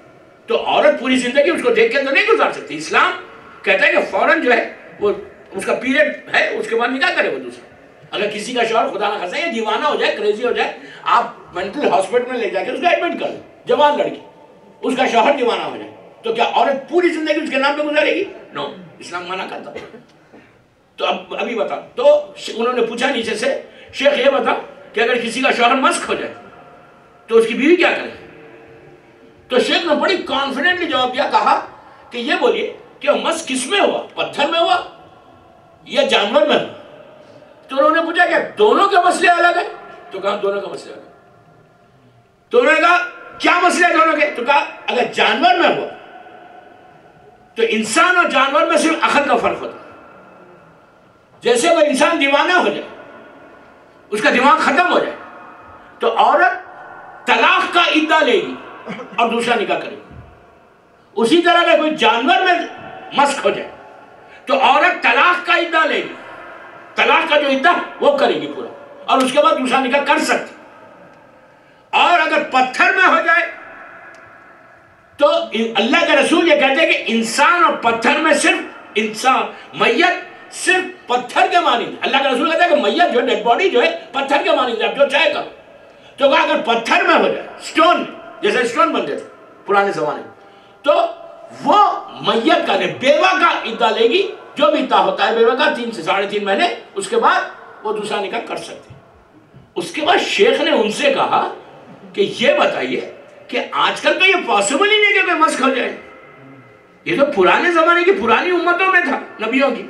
تو عورت پوری زندگی اس کو دیکھ کے تو نہیں گزار سکتی۔ اسلام کہتا ہے کہ فوراً جو ہے وہ اس کا پیریڈ ہے، اس کے بعد نکاح کرے وہ دوسرا۔ اگر کسی کا شوہر خدا نہ خاصا یہ دیوانہ ہو جائے، کریزی ہو جائے، آپ مینٹل ہاسپٹل میں لے جا کے اس کو ایڈمٹ کر لیں، جوان لڑکی، اس کا شوہر دیوانہ ہو جائے تو کیا عورت پوری زندگی اس کے نام پہ گزارے گی؟ نو، اسلام منع کرتا۔ تو ابھی بتا، تو انہوں نے پوچھا نیچے سے، شیخ یہ بتا کہ اگر کسی کا شوہر مسخ ہو جائے تو اس کی بیوی کیا کرے؟ تو شیخ نے بڑی کانفیڈنٹلی جواب دیا، کہا کہ یہ بولیے کہ وہ مسخ کس میں ہوا، پتھر میں ہوا یا جانور میں ہوا؟ تو انہوں نے پوچھا کہ دونوں کے مسئلے الگ ہیں؟ تو کہا دونوں کا مسئلہ الگ ہے۔ تو انہوں نے کہا کیا مسئلہ ہے دونوں کے؟ تو کہا اگر جانور میں ہوا تو انسان اور جانور میں صرف عقل کا فرق ہوتا ہے۔ جیسے وہ انسان دیوانہ ہو جائے، اس کا دماغ ختم ہو جائے، تو عورت طلاق کا عدہ لے گی اور دوسرا نکاح کرے گی۔ اسی طرح اگر کوئی جانور میں مسخ ہو جائے تو عورت طلاق کا عدہ لے گی، طلاق کا جو عدہ وہ کرے گی پورا، اور اس کے بعد دوسرا نکاح کر سکتی۔ اور اگر پتھر میں ہو جائے تو اللہ کے رسول یہ کہتے ہیں کہ انسان اور پتھر میں صرف انسان، میت صرف پتھر کے مانند، اللہ کا رسول کہتا ہے کہ میت جو ڈیڈ باڈی جو ہے پتھر کے مانند ہے، اب جو چاہے کرو۔ تو کہا اگر پتھر میں ہو جائے، سٹون، جیسے سٹون بنتے تھے پرانے زمانے میں، تو وہ میت کا بیوہ کا عدہ لے گی، جو بھی عدہ ہوتا ہے بیوہ کا 3 سے 3.5 مہینے، اس کے بعد وہ دوسرا نکاح کر سکتے۔ اس کے بعد شیخ نے ان سے کہا کہ یہ بتائیے کہ آج کل تو یہ پاسبل ہی نہیں کہ کوئی مسخ ہو جائے، یہ تو پرانے زمانے کی پرانی امتوں میں تھا، نبیوں کی۔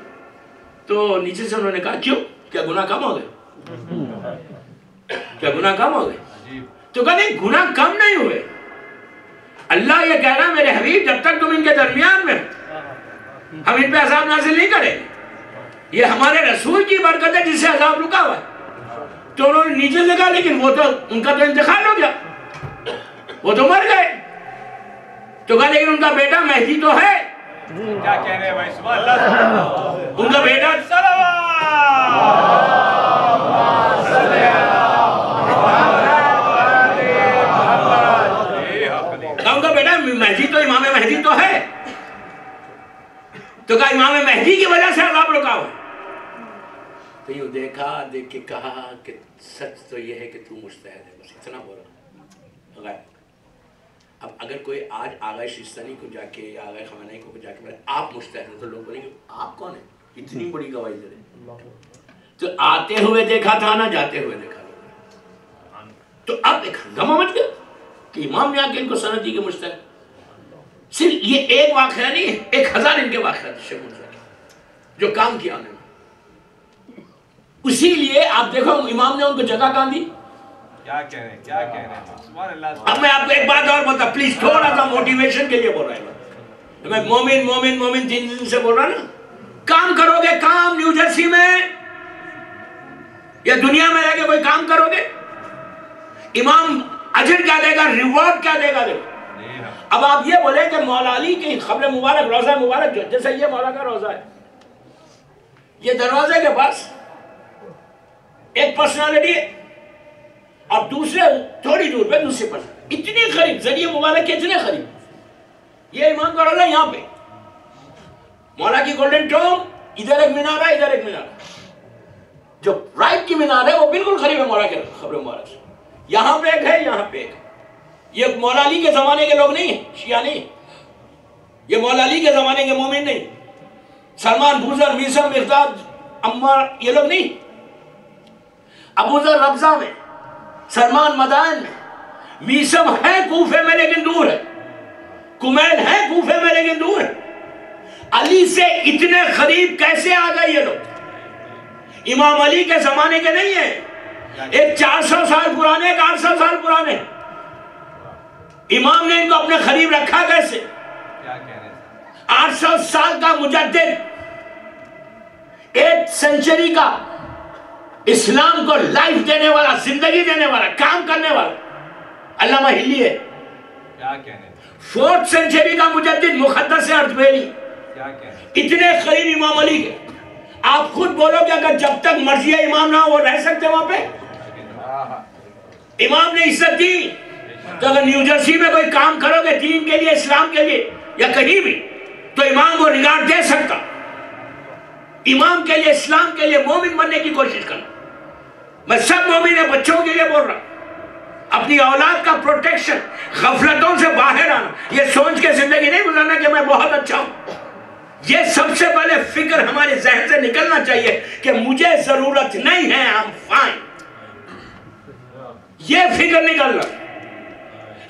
تو نیچے سے انہوں نے کہا کیوں، کیا گناہ کم ہو گئے؟ کیا گناہ کم ہو گئے؟ تو کہا نہیں، گناہ کم نہیں ہوئے۔ اللہ یہ کہہ رہا میرے حبیب جب تک تم ان کے درمیان میں ہم ان پہ عذاب نازل نہیں کریں، یہ ہمارے رسول کی برکت ہے جس سے عذاب رکا ہوا ہے۔ تو انہوں نے نیچے سے کہا لیکن وہ تو ان کا تو انتقال ہو گیا، وہ تو مر گئے۔ تو کہا لیکن ان کا بیٹا مہدی تو ہے۔ کیا کہہ رہے ہیں بھائی، سبحان اللہ، ان کا بیٹا ان کا بیٹا مہدی تو، امام مہدی تو ہے۔ تو کہا امام مہدی کی وجہ سے عذاب رکا ہوا۔ تو یوں دیکھا، دیکھ کے کہا کہ سچ تو یہ ہے کہ تو مجتہد ہے، بس اتنا بولا۔ غیر اب اگر کوئی آج آغا شیستانی کو جا کے یا آغا خامنہئی کو جا کے آپ مجتہد ہیں، تو لوگ بولیں گے آپ کون ہیں، اتنی بڑی گواہی دے رہے ہیں۔ تو آتے ہوئے دیکھا تھا نہ جاتے ہوئے دیکھا لوگوں نے۔ تو اب ایک ہنگامہ مچ گیا کہ امام نے آ کے ان کو سند دی کہ مجتہد۔ صرف یہ ایک واقعہ نہیں ہے، 1000 ان کے واقعات شیخ منصور جو کام کیا انہوں نے۔ اسی لیے آپ دیکھو امام نے ان کو جگہ کہاں دی۔ کیا کہہ رہے ہیں، کیا کہہ رہے ہیں، سبحان اللہ۔ اب میں آپ کو ایک بات اور بتا، پلیز تھوڑا سا موٹیویشن کے لیے بول رہا ہوں، میں مومن مومن مومن 3 دن سے بول رہا نا۔ کام کرو گے، کام نیو جرسی میں یا دنیا میں رہ کے کوئی کام کرو گے، امام اجر کیا دے گا، ریوارڈ کیا دے گا۔ اب آپ یہ بولیں کہ مولا علی کی قبر مبارک، روضہ مبارک جو جیسے یہ مولا کا روضہ ہے، یہ دروازے کے پاس ایک پرسنالٹی ہے اور دوسرے تھوڑی دور پہ دوسرے پرسنالٹی، اتنی قریب، ذریعے مبارک کے اتنے قریب۔ یہ امام کا روضہ یہاں پہ، مولا کی گولڈن ٹوم، ادھر ایک مینار ہے، ادھر ایک مینار ہے۔ جو رائٹ کی مینار ہے وہ بالکل قریب ہے مولا کے قبر مبارک سے، یہاں پہ ایک ہے، یہاں پہ ایک ہے۔ یہ مولا علی کے زمانے کے لوگ نہیں ہیں، شیعہ نہیں، یہ مولا علی کے زمانے کے مومن نہیں، سلمان بوزر، میسر، مقداد، عمار، یہ لوگ نہیں۔ ابو ذر ربضہ میں، سلمان مدائن میں، میسم ہے کوفے میں لیکن دور ہے، کمیل ہے کوفے میں لیکن دور ہے۔ علی سے اتنے قریب کیسے آ گئے یہ لوگ؟ امام علی کے زمانے کے نہیں ہیں، ایک 400 سال پرانے، ایک 800 سال پرانے. امام نے ان کو اپنے قریب رکھا کیسے؟ 800 سال کا مجدد، 8 سینچری کا اسلام کو لائف دینے والا، زندگی دینے والا، کام کرنے والا علامہ ہلی ہے. 4th سینچری کا مجدد مقدس اردبیلی، اتنے قریب امام علی کے. آپ خود بولو کہ اگر جب تک مرضی امام نہ ہو وہ رہ سکتے وہاں پہ؟ امام نے عزت دی. تو اگر نیو جرسی میں کوئی کام کرو گے دین کے لیے، اسلام کے لیے یا کہیں بھی، تو امام کو ریگارڈ دے سکتا. امام کے لیے، اسلام کے لیے مومن بننے کی کوشش کرنا. میں سب مومن بچوں کے لیے بول رہا ہوں، اپنی اولاد کا پروٹیکشن، غفلتوں سے باہر آنا، یہ سوچ کے زندگی نہیں گزارنا کہ میں بہت اچھا ہوں. یہ سب سے پہلے فکر ہمارے ذہن سے نکلنا چاہیے کہ مجھے ضرورت نہیں ہے، I'm fine. یہ فکر نکلنا.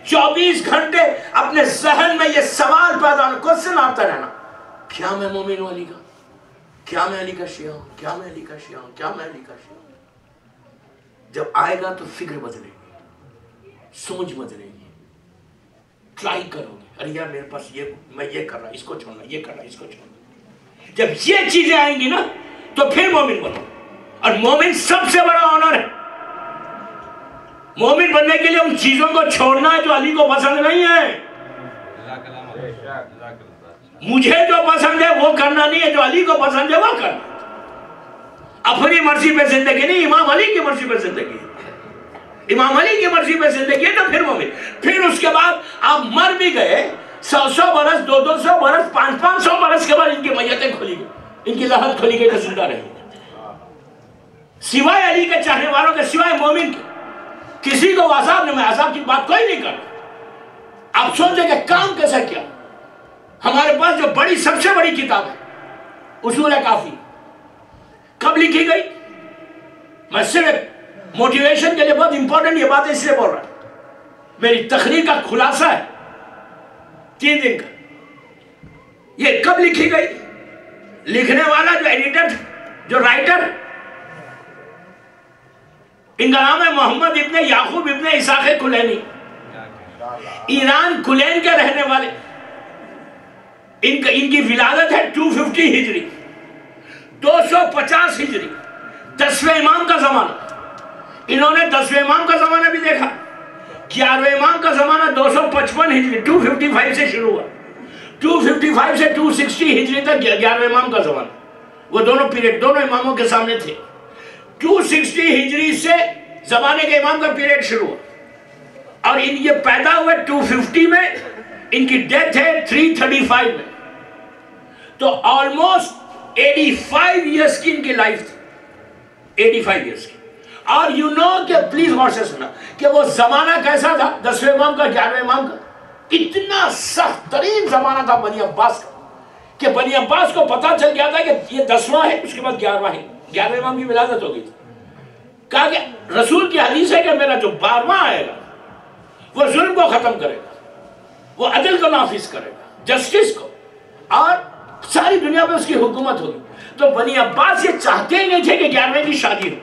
24 گھنٹے اپنے ذہن میں یہ سوال پیدا ہونا، کوشچن آتا رہنا، کیا میں مومن ہوں علی کا؟ کیا میں علی کا شیعہ ہوں؟ کیا میں علی کا شیعہ ہوں؟ کیا میں علی کا شیعہ ہوں؟ جب آئے گا تو فکر بدلے گی، سوچ بدلے گی، ٹرائی کرو گے. ارے یار میرے پاس یہ، میں یہ کر رہا، اس کو چھوڑنا، یہ کر رہا، اس کو چھوڑنا. جب یہ چیزیں آئیں گی نا تو پھر مومن بنو. اور مومن سب سے بڑا آنر ہے. مومن بننے کے لیے ان چیزوں کو چھوڑنا ہے جو علی کو پسند نہیں ہے. مجھے جو پسند ہے وہ کرنا نہیں ہے، جو علی کو پسند ہے وہ کرنا. اپنی مرضی پہ زندگی نہیں، امام علی کی مرضی پہ زندگی ہے. امام علی کی مرضی پہ زندگی ہے تو پھر مومن. پھر اس کے بعد آپ مر بھی گئے، 100 برس، 200 برس، 500 برس کے بعد ان کی میتیں کھلی گئی، ان کی لحد کھلی گئی تو زندہ رہی. سوائے علی کے چاہنے والوں کے، سوائے مومن کے، کسی کو عذاب نہیں. میں عذاب کی بات کوئی نہیں کر رہا. آپ سوچیں کہ کام کیسا کیا. ہمارے پاس جو بڑی، سب سے بڑی کتاب ہے اصول کافی، کب لکھی گئی؟ میں صرف موٹیویشن کے لیے بہت امپورٹنٹ یہ بات اس لیے بول رہا ہوں. میری تقریر کا خلاصہ ہے 3 دن کا. یہ کب لکھی گئی؟ لکھنے والا جو ایڈیٹر، جو رائٹر، ان کا نام ہے محمد ابن یعقوب ابن اسحاق کلینی. ایران کلین کے رہنے والے. ان کی ولادت ہے 250 ہجری، 250 ہجری، 10ویں امام کا زمانہ. انہوں نے 10ویں امام کا زمانہ بھی دیکھا. 11ویں امام کا زمانہ 255 ہجری، 255 سے شروع ہوا. 255 سے 260 ہجری تک 11ویں امام کا زمانہ. وہ دونوں پیریڈ دونوں اماموں کے سامنے تھے. 260 ہجری سے زمانے کے امام کا پیریڈ شروع ہوا. اور یہ پیدا ہوئے 250 میں، ان کی ڈیتھ ہے 335 میں. تو آلموسٹ 85 ایئرس کی ان کی لائف تھی. 85 ایئرس کی. اور یو نو کہ پلیز غور سے سنا کہ وہ زمانہ کیسا تھا 10ویں امام کا، 11ویں امام کا. اتنا سخت ترین زمانہ تھا بنی عباس کا کہ بنی عباس کو پتا چل گیا تھا کہ یہ 10واں ہے، اس کے بعد 11واں ہے. 11ویں امام کی ولادت ہو گئی تھی. کہا کہ رسول کی حدیث ہے کہ میرا جو 12واں آئے گا وہ ظلم کو ختم کرے گا، وہ عدل کو نافذ کرے گا، جسٹس کو، اور ساری دنیا پہ اس کی حکومت ہوگی. تو بنی عباس یہ چاہتے ہی نہیں تھے کہ 11ویں کی شادی ہو.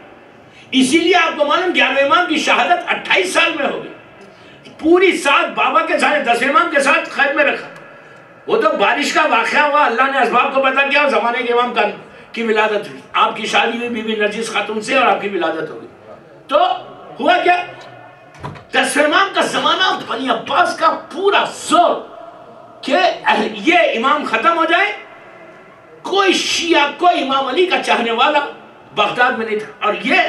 اسی لیے آپ کو معلوم 11ویں امام کی شہادت 28 سال میں ہوگی. پوری ساتھ بابا کے ساتھ 10ویں امام کے ساتھ قید میں رکھا. وہ تو بارش کا واقعہ ہوا، اللہ نے اسباب کو پتا کیا، زمانے کے امام کی ولادت ہوئی. آپ کی شادی ہوئی بی بی نرجس خاتون سے اور آپ کی ولادت ہوگی. تو ہوا کیا، 10ویں امام کا زمانہ بنی عباس کا پورا زور کہ یہ امام ختم ہو جائے. کوئی شیعہ، کوئی امام علی کا چاہنے والا بغداد میں نہیں تھا. اور یہ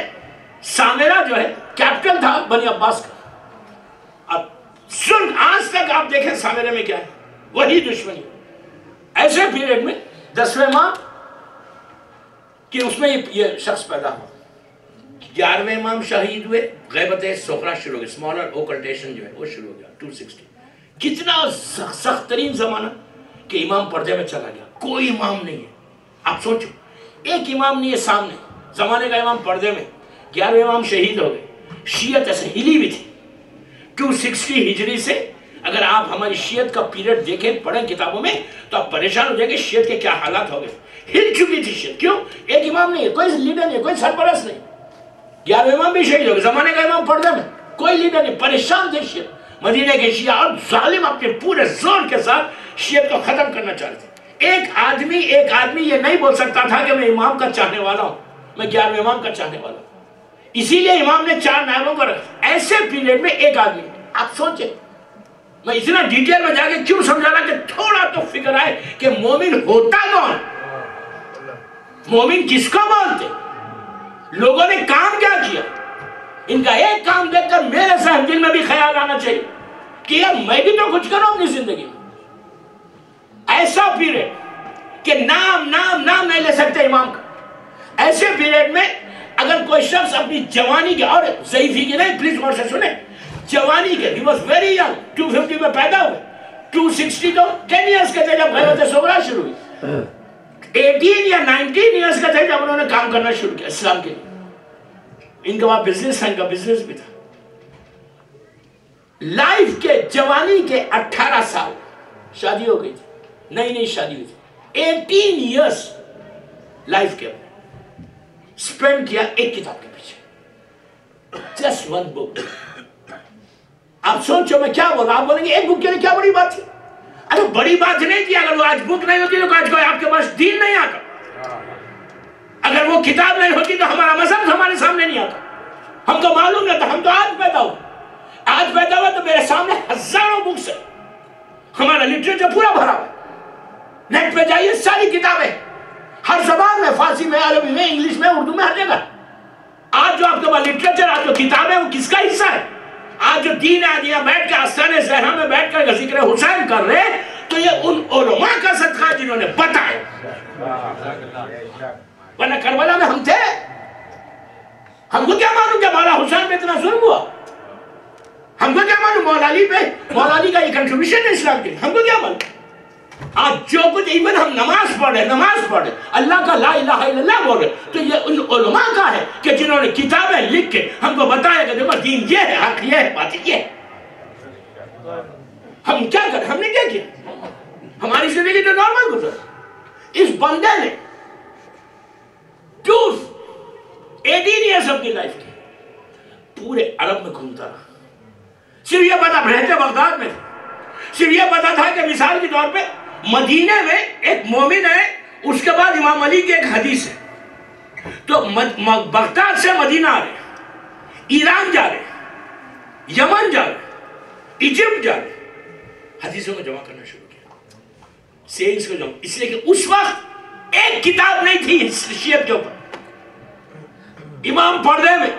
سامرہ جو ہے کیپٹل تھا بنی عباس کا. اب سن، آج تک آپ دیکھیں سامرہ میں کیا ہے، وہی دشمنی. ایسے پیریڈ میں 10ویں امام کہ اس میں یہ شخص پیدا ہوا. 11ویں امام شہید ہوئے، غیبت صغریٰ شروع ہو گئی، اسمالر اوکلٹیشن جو ہے وہ شروع ہو گیا 260. کتنا سخت ترین زمانہ کہ امام پردے میں چلا گیا. کوئی امام نہیں ہے. آپ سوچو، ایک امام نہیں ہے سامنے، زمانے کا امام پردے میں. 11ویں امام شہید ہو گئے. شیعت ایسے ہلی بھی تھی 260 ہجری سے. اگر آپ ہماری شیعت کا پیریڈ دیکھیں پڑھیں کتابوں میں تو آپ پریشان ہو جائیں گے شیعت کے کیا حالات ہو گئے. ہل چکی تھی شیعت. کیوں؟ ایک امام نہیں ہے, کوئی لیڈر نہیں ہے, کوئی سرپرست نہیں. 11 امام بھی شہید ہو گئے, زمانے کا امام پردے میں, کوئی لیڈر نہیں, پریشان تھے شیعت. مدینہ کے شیعہ اور ظالم اپنے پورے زور کے ساتھ شیعت کو ختم کرنا چاہتے تھے. ایک آدمی یہ نہیں بول سکتا تھا کہ میں امام کا چاہنے والا ہوں, میں 11 امام کا چاہنے والا ہوں. اسی لیے امام نے 4 نائبوں پر رکھا. ایسے پیریڈ میں ایک آدمی. آپ سوچیں, میں اتنا ڈیٹیل میں جا کے کیوں سمجھا رہا کہ تھوڑا تو فکر آئے کہ مومن ہوتا کون, مومن کس کو بولتے, لوگوں نے کام کیا کیا. ان کا ایک کام دیکھ کر میرے صاحب دل میں بھی خیال آنا چاہیے کہ یار میں بھی تو کچھ کروں اپنی زندگی میں. ایسا پیریڈ کہ نام نہیں لے سکتے امام کا. ایسے پیریڈ میں اگر کوئی شخص اپنی جوانی کے, اور ضعیفی کی نہیں, پلیز غور سے سنیں, جوانی کے, he was very young, 250 میں پیدا ہوئے, 260 تو 10 ایئرز کے تھے جب غیبت صغریٰ شروع ہوئی, 18 یا 19 ایئرز کے تھے جب انہوں نے کام کرنا شروع کیا اسلام کے لیے. ان کا وہاں بزنس تھا, ان کا بزنس بھی تھا. لائف کے جوانی کے 18 سال شادی ہو گئی تھی, نئی شادی ہوئی تھی. 18 ایئرز لائف کے سپینڈ کیا ایک کتاب کے پیچھے, just one book. آپ سوچو میں کیا بول رہا ہوں, آپ بولیں گے ایک بک کے لیے کیا بڑی بات تھی. ارے بڑی بات نہیں تھی, اگر وہ آج بک نہیں ہوتی تو آج کوئی آپ کے پاس دین نہیں آتا. اگر وہ کتاب نہیں ہوتی تو ہمارا مذہب ہمارے سامنے نہیں آتا. ہم کو معلوم نہیں تھا, ہم تو آج پیدا ہوا تو میرے سامنے ہزاروں بکس ہیں. ہمارا لٹریچر پورا بھرا ہوا ہے. نیٹ پہ جائیے, ساری کتابیں ہر زبان میں, فارسی میں, عربی میں, انگلش میں, اردو میں, ہر جگہ. آج جو آپ کے پاس لٹریچر, آج جو کتابیں, وہ کس کا حصہ ہے؟ آج جو دین ہے, آج یہاں بیٹھ کے آستانِ زہرا میں بیٹھ کر ذکر حسین کر رہے ہیں, تو یہ ان علماء کا صدقہ جنہوں نے بتایا. ورنہ کربلا میں ہم تھے, ہم کو کیا معلوم کہ مولا حسین پہ اتنا ظلم ہوا, ہم کو کیا معلوم مولا علی کا یہ کنٹریبیوشن ہے اسلام کے, ہم کو کیا معلوم. آج جو کچھ ایون ہم نماز پڑھے, اللہ کا لا الہ الا اللہ بول رہے, تو یہ ان علماء کا ہے کہ جنہوں نے کتابیں لکھ کے ہم کو بتایا کہ دیکھو دین یہ ہے, حق یہ ہے, باطل یہ ہے. ہم کیا کریں, ہم نے کیا کیا, ہماری زندگی تو نارمل گزر. اس بندے نے 18 ایئرز اپنی لائف کی پورے عرب میں گھومتا رہا. صرف یہ پتا, رہتے بغداد میں, صرف یہ پتا تھا کہ مثال کے طور پہ مدینہ میں ایک مومن ہے, اس کے بعد امام علی کی ایک حدیث ہے, تو بغداد سے مدینہ آ رہے, ایران جا رہے, یمن جا رہے, ایجپٹ جا رہے, حدیثوں کو جمع کرنا شروع کیا, سیلز کو جمع, اس لیے کہ اس وقت ایک کتاب نہیں تھی شیعت کے اوپر. امام پردے میں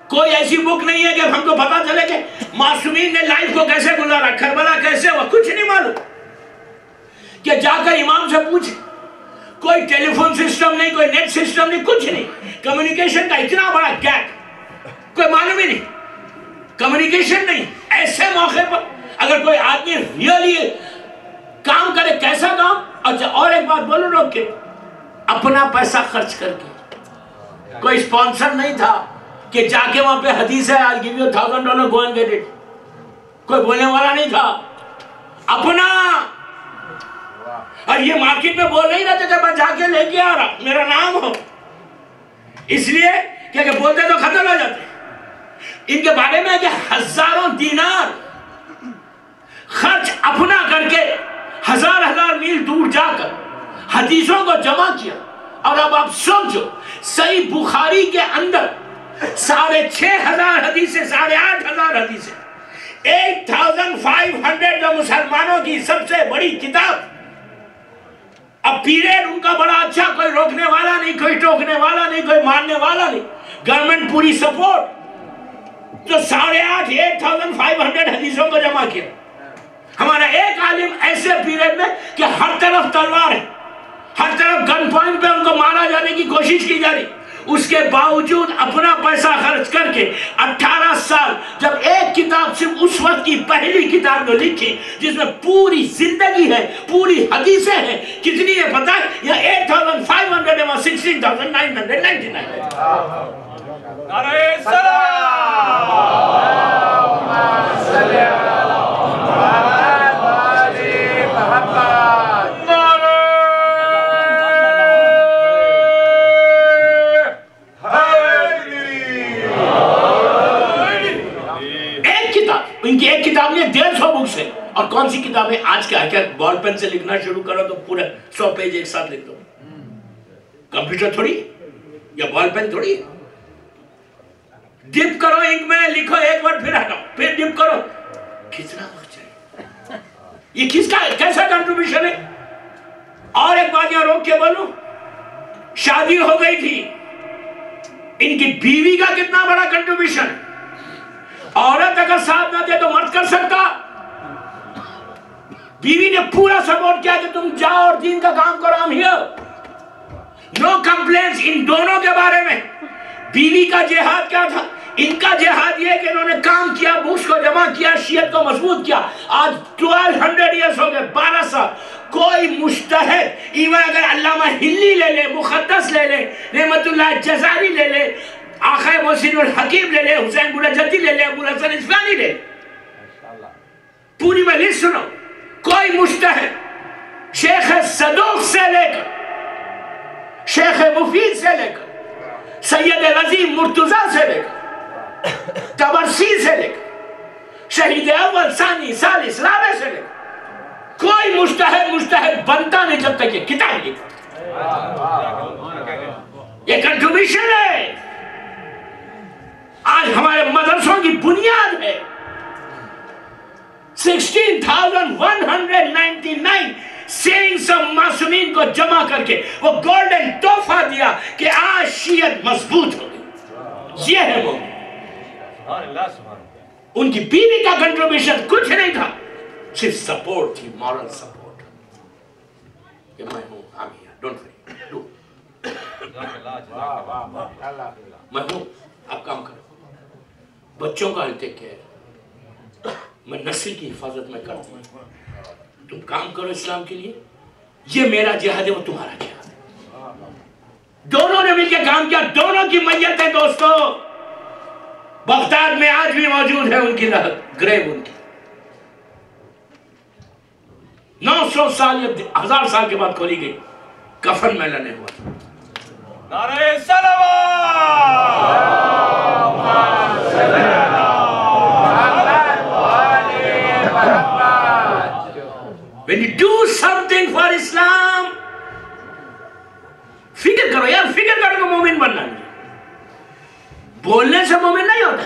کوئی ایسی بک نہیں ہے کہ ہم کو پتا چلے کہ معصومین نے لائف کو کیسے گزارا, کربلا کیسے ہوا, کچھ نہیں معلوم. کہ جا کر امام سے پوچھ, کوئی ٹیلی فون سسٹم نہیں, کوئی نیٹ سسٹم نہیں, کچھ نہیں. کمیونیکیشن کا اتنا بڑا گیپ, کوئی معلوم ہی نہیں, کمیونیکیشن نہیں. ایسے موقع پر اگر کوئی آدمی ریئلی کام کرے, کیسا کام. اچھا اور ایک بات بولو روک کے, اپنا پیسہ خرچ کر کے, کوئی اسپانسر نہیں تھا کہ جا کے وہاں پہ حدیث ہے, I'll give you $1,000, go and get it. کوئی بولنے والا نہیں تھا, اپنا. اور یہ مارکیٹ میں بول نہیں رہتے کہ میں جا کے لے کے آ رہا, میرا نام ہو, اس لیے کہ بولتے تو ختم ہو جاتے. ان کے بارے میں ہے کہ ہزاروں دینار خرچ اپنا کر کے 1000 میل دور جا کر حدیثوں کو جمع کیا. اور اب آپ سمجھو, صحیح بخاری کے اندر 6500 حدیثیں, 8500 حدیثیں, 8500 جو مسلمانوں کی سب سے بڑی کتاب. اب پیریڈ ان کا بڑا اچھا, کوئی روکنے والا نہیں, کوئی ٹوکنے والا نہیں, کوئی ماننے والا نہیں, گورنمنٹ پوری سپورٹ. تو 8500 حدیثوں کو جمع کیا. ہمارا ایک عالم ایسے پیریڈ میں کہ ہر طرف تلوار ہے, ہر طرف گن پوائنٹ پہ ان کو مارا جانے کی کوشش کی جا رہی, اس کے باوجود اپنا پیسہ خرچ کر کے 18 سال, جب ایک کتاب صرف اس وقت کی پہلی کتاب جو لکھی جس میں پوری زندگی ہے, پوری حدیثیں ہیں, کتنی ہے پتہ ہے؟ یہ 8500 ہے, 16999. نعرہ سلام. ان کی ایک کتاب نہیں 150 بکس ہے. اور کون سی کتابیں آج کیا ہے کیا بال پین سے لکھنا شروع کرو تو پورے 100 پیج ایک ساتھ لکھ دو. کمپیوٹر تھوڑی یا بال پین تھوڑی. ڈپ کرو انک میں, لکھو ایک ورڈ پھر ہٹاؤ, پھر ڈپ کرو. کتنا وقت چاہیے؟ یہ کس کا کیسا کنٹریبیوشن ہے؟ اور ایک بات یہاں روک کے بولوں, شادی ہو گئی تھی, ان کی بیوی کا کتنا بڑا کنٹریبیوشن. عورت اگر ساتھ نہ دے تو مرد کر سکتا. بیوی نے پورا سپورٹ کیا کہ تم جاؤ اور دین کا کام کرو. ہم ہیئر, نو کمپلینٹس ان دونوں کے بارے میں. بیوی کا جہاد کیا تھا؟ ان کا جہاد یہ کہ انہوں نے کام کیا, بکس کو جمع کیا, شیعت کو مضبوط کیا. آج 1200 ایئرز ہو گئے, 12 سال. کوئی مجتہد, ایون اگر علامہ ہلی لے لے, مقدس لے لے, نعمت اللہ جزاری لے لے, آقا محسن الحکیم لے لے, حسین بلجدی لے لے, ابو الحسن اصفہانی لے, پوری میں لسٹ سنو, کوئی مجتہد شیخ صدوق سے لے کر شیخ مفید سے لے کر سید رضی مرتضیٰ سے لے کر تبرسی سے لے کر شہید اول ثانی ثالث رابع سے لے کر کوئی مجتہد بنتا نہیں جب تک یہ کتاب لکھتا. یہ کنٹریبیوشن ہے. آج ہمارے مدرسوں کی بنیاد ہے 16,199 سینگز معصومین کو جمع کر کے وہ گولڈن تحفہ دیا کہ آج شیعت مضبوط ہو گئی. یہ ہے وہ. ان کی بیوی کا کنٹریبیوشن کچھ نہیں تھا, صرف سپورٹ تھی, مورل سپورٹ. کہ میں ہوں, I'm here, don't worry, do. میں ہوں, آپ کام کرو. بچوں کا ٹیک کیئر, میں نسل کی حفاظت میں کرتا ہوں. تم کام کرو اسلام کے لیے. یہ میرا جہاد ہے, وہ تمہارا جہاد ہے. دونوں نے مل کے کام کیا, دونوں کی میت ہے دوستو. بغداد میں آج بھی موجود ہے ان کی لحد, گریو ان کی. 900 سال یا 1000 سال کے بعد کھولی گئی, کفن میلہ نہیں ہوا. نعرہ صلوات. When you do something for Islam, فکر کرو یار, فکر کرو کہ مومن بننا ہے. بولنے سے مومن نہیں ہوتا.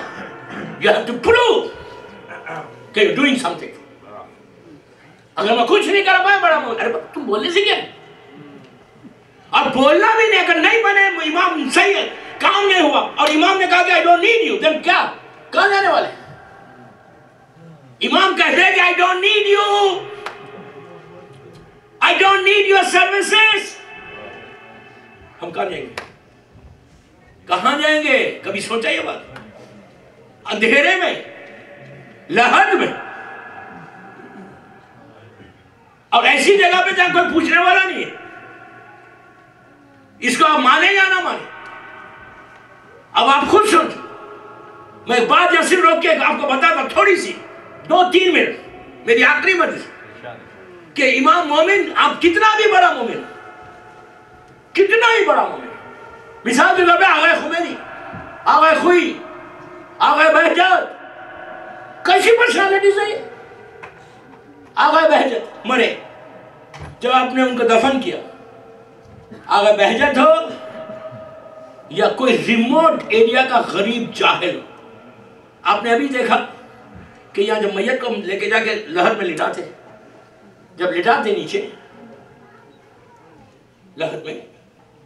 You have to prove کہ you're doing something. اگر میں کچھ نہیں کرا میں بڑا مومن. ارے تم بولنے سے کیا ہے؟ اور بولنا بھی نہیں, اگر نہیں بنے امام صحیح ہے, کام نہیں ہوا اور امام نے کہا کہ I don't need you, then کیا کہاں جانے والے؟ امام کہتے ہیں کہ I don't need you, I don't need your services. ہم کہاں جائیں گے؟ کہاں جائیں گے؟ کبھی سوچا یہ بات؟ اندھیرے میں, لحد میں, اور ایسی جگہ پہ جہاں کوئی پوچھنے والا نہیں ہے. اس کو آپ مانے یا نہ مانے, اب آپ خود سوچو. میں ایک بات یا صرف روک کے آپ کو بتاتا تھوڑی سی, 2-3 منٹ, میری آخری مجلس, کہ امام مومن, آپ کتنا بھی بڑا مومن, کتنا ہی بڑا مومن, مثال کے طور پہ آغا خمینی, آغا خوئی, آغا بہجت, کیسی پرسنالٹیز ہے. آغا بہجت مرے, جب آپ نے ان کو دفن کیا, آغا بہجت ہو یا کوئی ریموٹ ایریا کا غریب جاہل ہو, آپ نے ابھی دیکھا کہ یہاں جب میت کو لے کے جا کے لہر میں لٹاتے, جب لٹاتے نیچے لہر میں,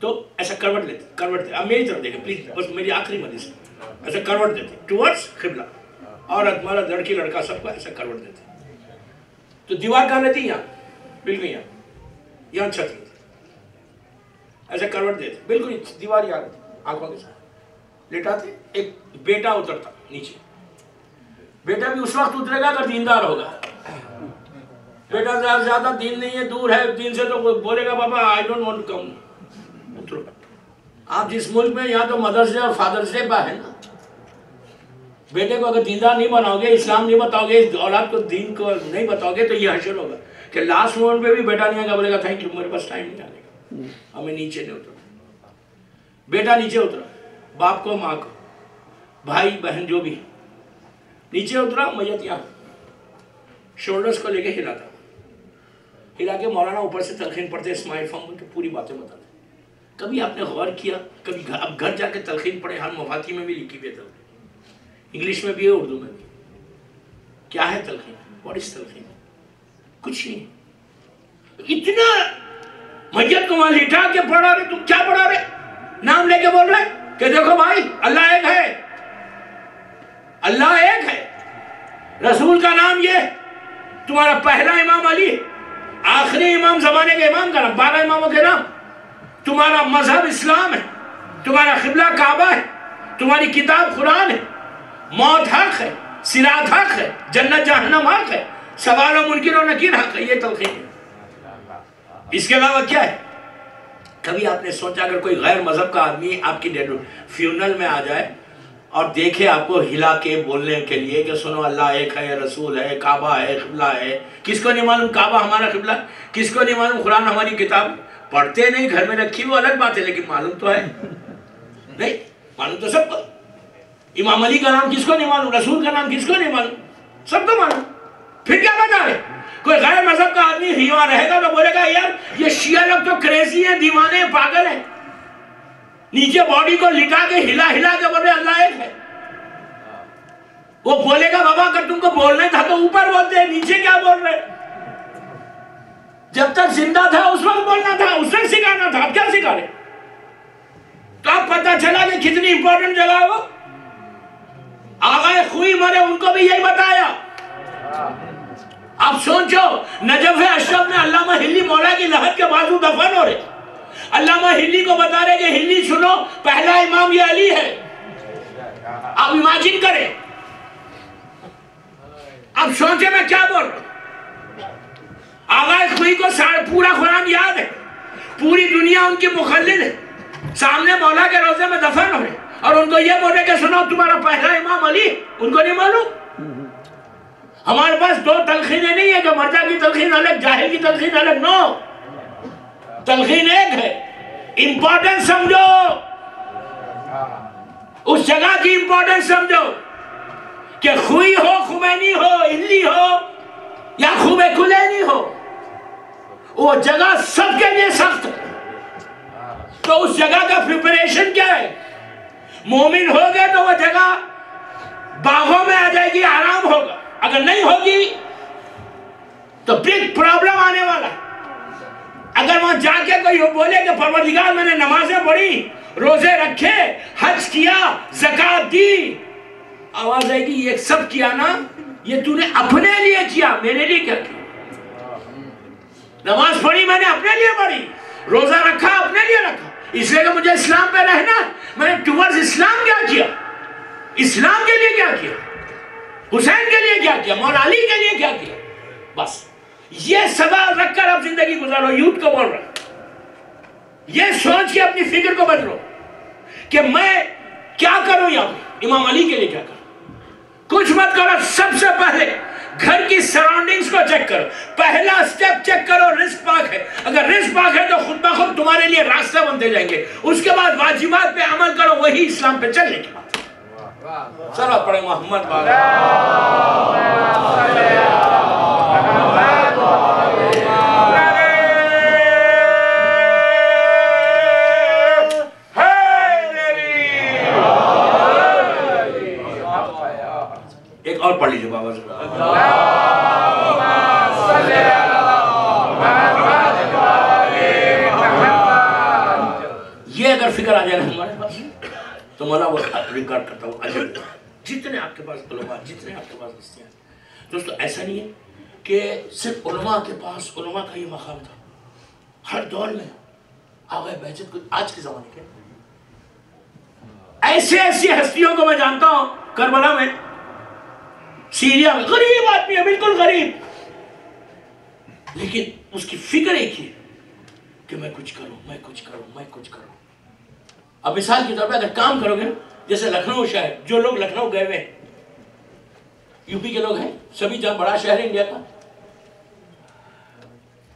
تو ایسا کروٹ لیتے, کروٹ دیتے. اب میری طرف دیکھیں پلیز, بس میری آخری مجلس, ایسا کروٹ دیتے ٹورڈز قبلہ, عورت مرد لڑکی لڑکا سب کو ایسا کروٹ دیتے. تو دیوار کہاں رہتی؟ یہاں, بالکل یہاں, یہاں چھت رہتی, ایسا کروٹ دیتے, بالکل دیوار یہاں رہتی, آنکھوں کے ساتھ لٹاتے. ایک بیٹا اترتا نیچے, بیٹا بھی اس وقت اترے گا اگر دیندار ہوگا. بیٹا زیادہ دین نہیں ہے, دور ہے دین سے, تو بولے گا بابا I don't want to come. آپ جس ملک میں, یہاں تو مدرس ڈے اور فادرس ڈے پہ ہے نا. بیٹے کو اگر دیندار نہیں بناؤ گے, اسلام نہیں بتاؤ گے, اولاد کو دین کو نہیں بتاؤ گے, تو یہ حشر ہوگا کہ لاسٹ مومنٹ پہ بھی بیٹا نہیں آگا, بولے گا تھینک یو, میرے پاس ٹائم نہیں آنے کا, ہمیں نیچے نہیں اترا. بیٹا نیچے اترا, باپ کو, ماں کو, بھائی بہن جو بھی, نیچے اترا میت یہاں شولڈرز کو لے کے ہلاتا، ہلا کے مولانا اوپر سے تلقین پڑھتے اسماعیل فہم کی پوری باتیں بتاتے. کبھی آپ نے غور کیا؟ کبھی اب گھر جا کے تلقین پڑھے، ہر مفاتی میں بھی لکھی ہوئی ہے تلقین، انگلش میں بھی ہے، اردو میں بھی. کیا ہے تلقین؟ واٹ از تلقین؟ کچھ نہیں. اتنا میت کو وہاں لٹا کے پڑھا رہے، تم کیا پڑھا رہے؟ نام لے کے بول رہے کہ دیکھو بھائی اللہ ایک ہے، اللہ ایک ہے، رسول کا نام یہ، تمہارا پہلا امام علی، آخری امام زمانے کے امام کا نام، 12 اماموں کے نام، تمہارا مذہب اسلام ہے، تمہارا قبلہ کعبہ ہے، تمہاری کتاب قرآن ہے، موت حق ہے، صراط حق ہے، جنت جہنم حق ہے، سوال و منکر و نکیر حق ہے. یہ تلقین ہے. اس کے علاوہ کیا ہے؟ کبھی آپ نے سوچا اگر کوئی غیر مذہب کا آدمی آپ کی فیونل میں آ جائے اور دیکھے آپ کو ہلا کے بولنے کے لیے کہ سنو اللہ ایک ہے، رسول ہے، کعبہ ہے، قبلہ ہے. کس کو نہیں معلوم کعبہ ہمارا قبلہ؟ کس کو نہیں معلوم قرآن ہماری کتاب؟ پڑھتے نہیں، گھر میں رکھی وہ الگ بات ہے، لیکن معلوم تو ہے نہیں، معلوم تو سب کو. امام علی کا نام کس کو نہیں معلوم؟ رسول کا نام کس کو نہیں معلوم؟ سب کو معلوم. پھر کیا بتا رہے؟ کوئی غیر مذہب کا آدمی یہاں رہے گا تو بولے گا یار یہ شیعہ لوگ تو کریزی ہیں، دیوانے ہیں، پاگل ہیں، نیچے باڈی کو لٹا کے ہلا ہلا کے بولے اللہ ایک ہے. وہ بولے گا بابا اگر تم کو بولنا تھا تو اوپر بولتے ہیں، نیچے کیا بول رہے؟ جب تک زندہ تھا اس وقت بولنا تھا، اس وقت سکھانا تھا. اب کیا سکھا رہے؟ تو اب پتہ چلا کہ کتنی امپورٹنٹ جگہ ہے وہ. آغا خوئی مرے ان کو بھی یہی بتایا. اب سوچو نجف اشرف میں علامہ ہلی مولا کی لحد کے بازو دفن ہو رہے، علامہ ہلی کو بتا رہے کہ ہلی سنو پہلا امام یہ علی ہے. اب امیجن کریں، اب سوچے میں کیا بول رہا ہوں. آغا خوئی کو پورا قرآن یاد ہے، پوری دنیا ان کی مخلد ہے، سامنے مولا کے روضے میں دفن ہو رہے، اور ان کو یہ بولے کہ سنو تمہارا پہلا امام علی. ان کو نہیں معلوم. ہمارے پاس دو تلخینیں نہیں ہیں کہ مرجع کی تلخین الگ، جاہل کی تلخین الگ. نو، تلخین ایک ہے. امپورٹنس سمجھو، اس جگہ کی امپورٹنس سمجھو کہ خوئی ہو، خمینی ہو، ہلی ہو یا خوب کلینی ہو، وہ جگہ سب کے لیے سخت ہے. تو اس جگہ کا پریپریشن کیا ہے؟ مومن ہو گئے تو وہ جگہ باغوں میں آ جائے گی، آرام ہوگا. اگر نہیں ہوگی تو بگ پرابلم آنے والا ہے. اگر وہاں جا کے کوئی بولے کہ پروردگار میں نے نمازیں پڑھی، روزے رکھے، حج کیا، زکوٰۃ دی، آواز آئے گی یہ سب کیا نا، یہ تو نے اپنے لیے کیا، میرے لیے کیا کیا؟ نماز پڑھی میں نے اپنے لیے پڑھی، روزہ رکھا اپنے لیے رکھا، اس لیے کہ مجھے اسلام پہ رہنا. میں نے ٹورز اسلام کیا کیا؟ اسلام کے لیے کیا کیا؟ حسین کے لیے کیا کیا؟ مولا علی کے لیے کیا کیا؟ بس یہ سوال رکھ کر اب زندگی گزارو. یوتھ کو بول رہا، یہ سوچ کے اپنی فکر کو بدلو کہ میں کیا کروں یہاں پہ، امام علی کے لیے کیا کروں. کچھ مت کرو، سب سے پہلے گھر کی سراؤنڈنگز کو چیک کرو. پہلا سٹیپ چیک کرو رزق پاک ہے. اگر رزق پاک ہے تو خود بخود تمہارے لیے راستہ بنتے جائیں گے. اس کے بعد واجبات پہ عمل کرو، وہی اسلام پہ چلنے کی بات. چلو پڑھیں محمد والا. ایک اور پڑھ لیجیے بابا سے. یہ اگر فکر آ جائے نا ہمارے پاس تو مولا وہ ریکارڈ کرتا ہوں عجب جتنے آپ کے پاس علماء، جتنے آپ کے پاس ہستیاں ہیں. دوستو ایسا نہیں ہے کہ صرف علماء کے پاس علماء کا یہ مقام تھا. ہر دور میں آغا بہجت کو آج کے زمانے کے ایسے ایسی ہستیوں کو میں جانتا ہوں. کربلا میں، سیریا میں، غریب آدمی ہے، بالکل غریب، لیکن اس کی فکر ایک ہی ہے کہ میں کچھ کروں، میں کچھ کروں، میں کچھ کروں. اب مثال کے طور پہ اگر کام کرو گے نا، جیسے لکھنؤ شہر، جو لوگ لکھنؤ گئے ہوئے یو پی کے لوگ ہیں، سبھی جہاں بڑا شہر ہے انڈیا کا،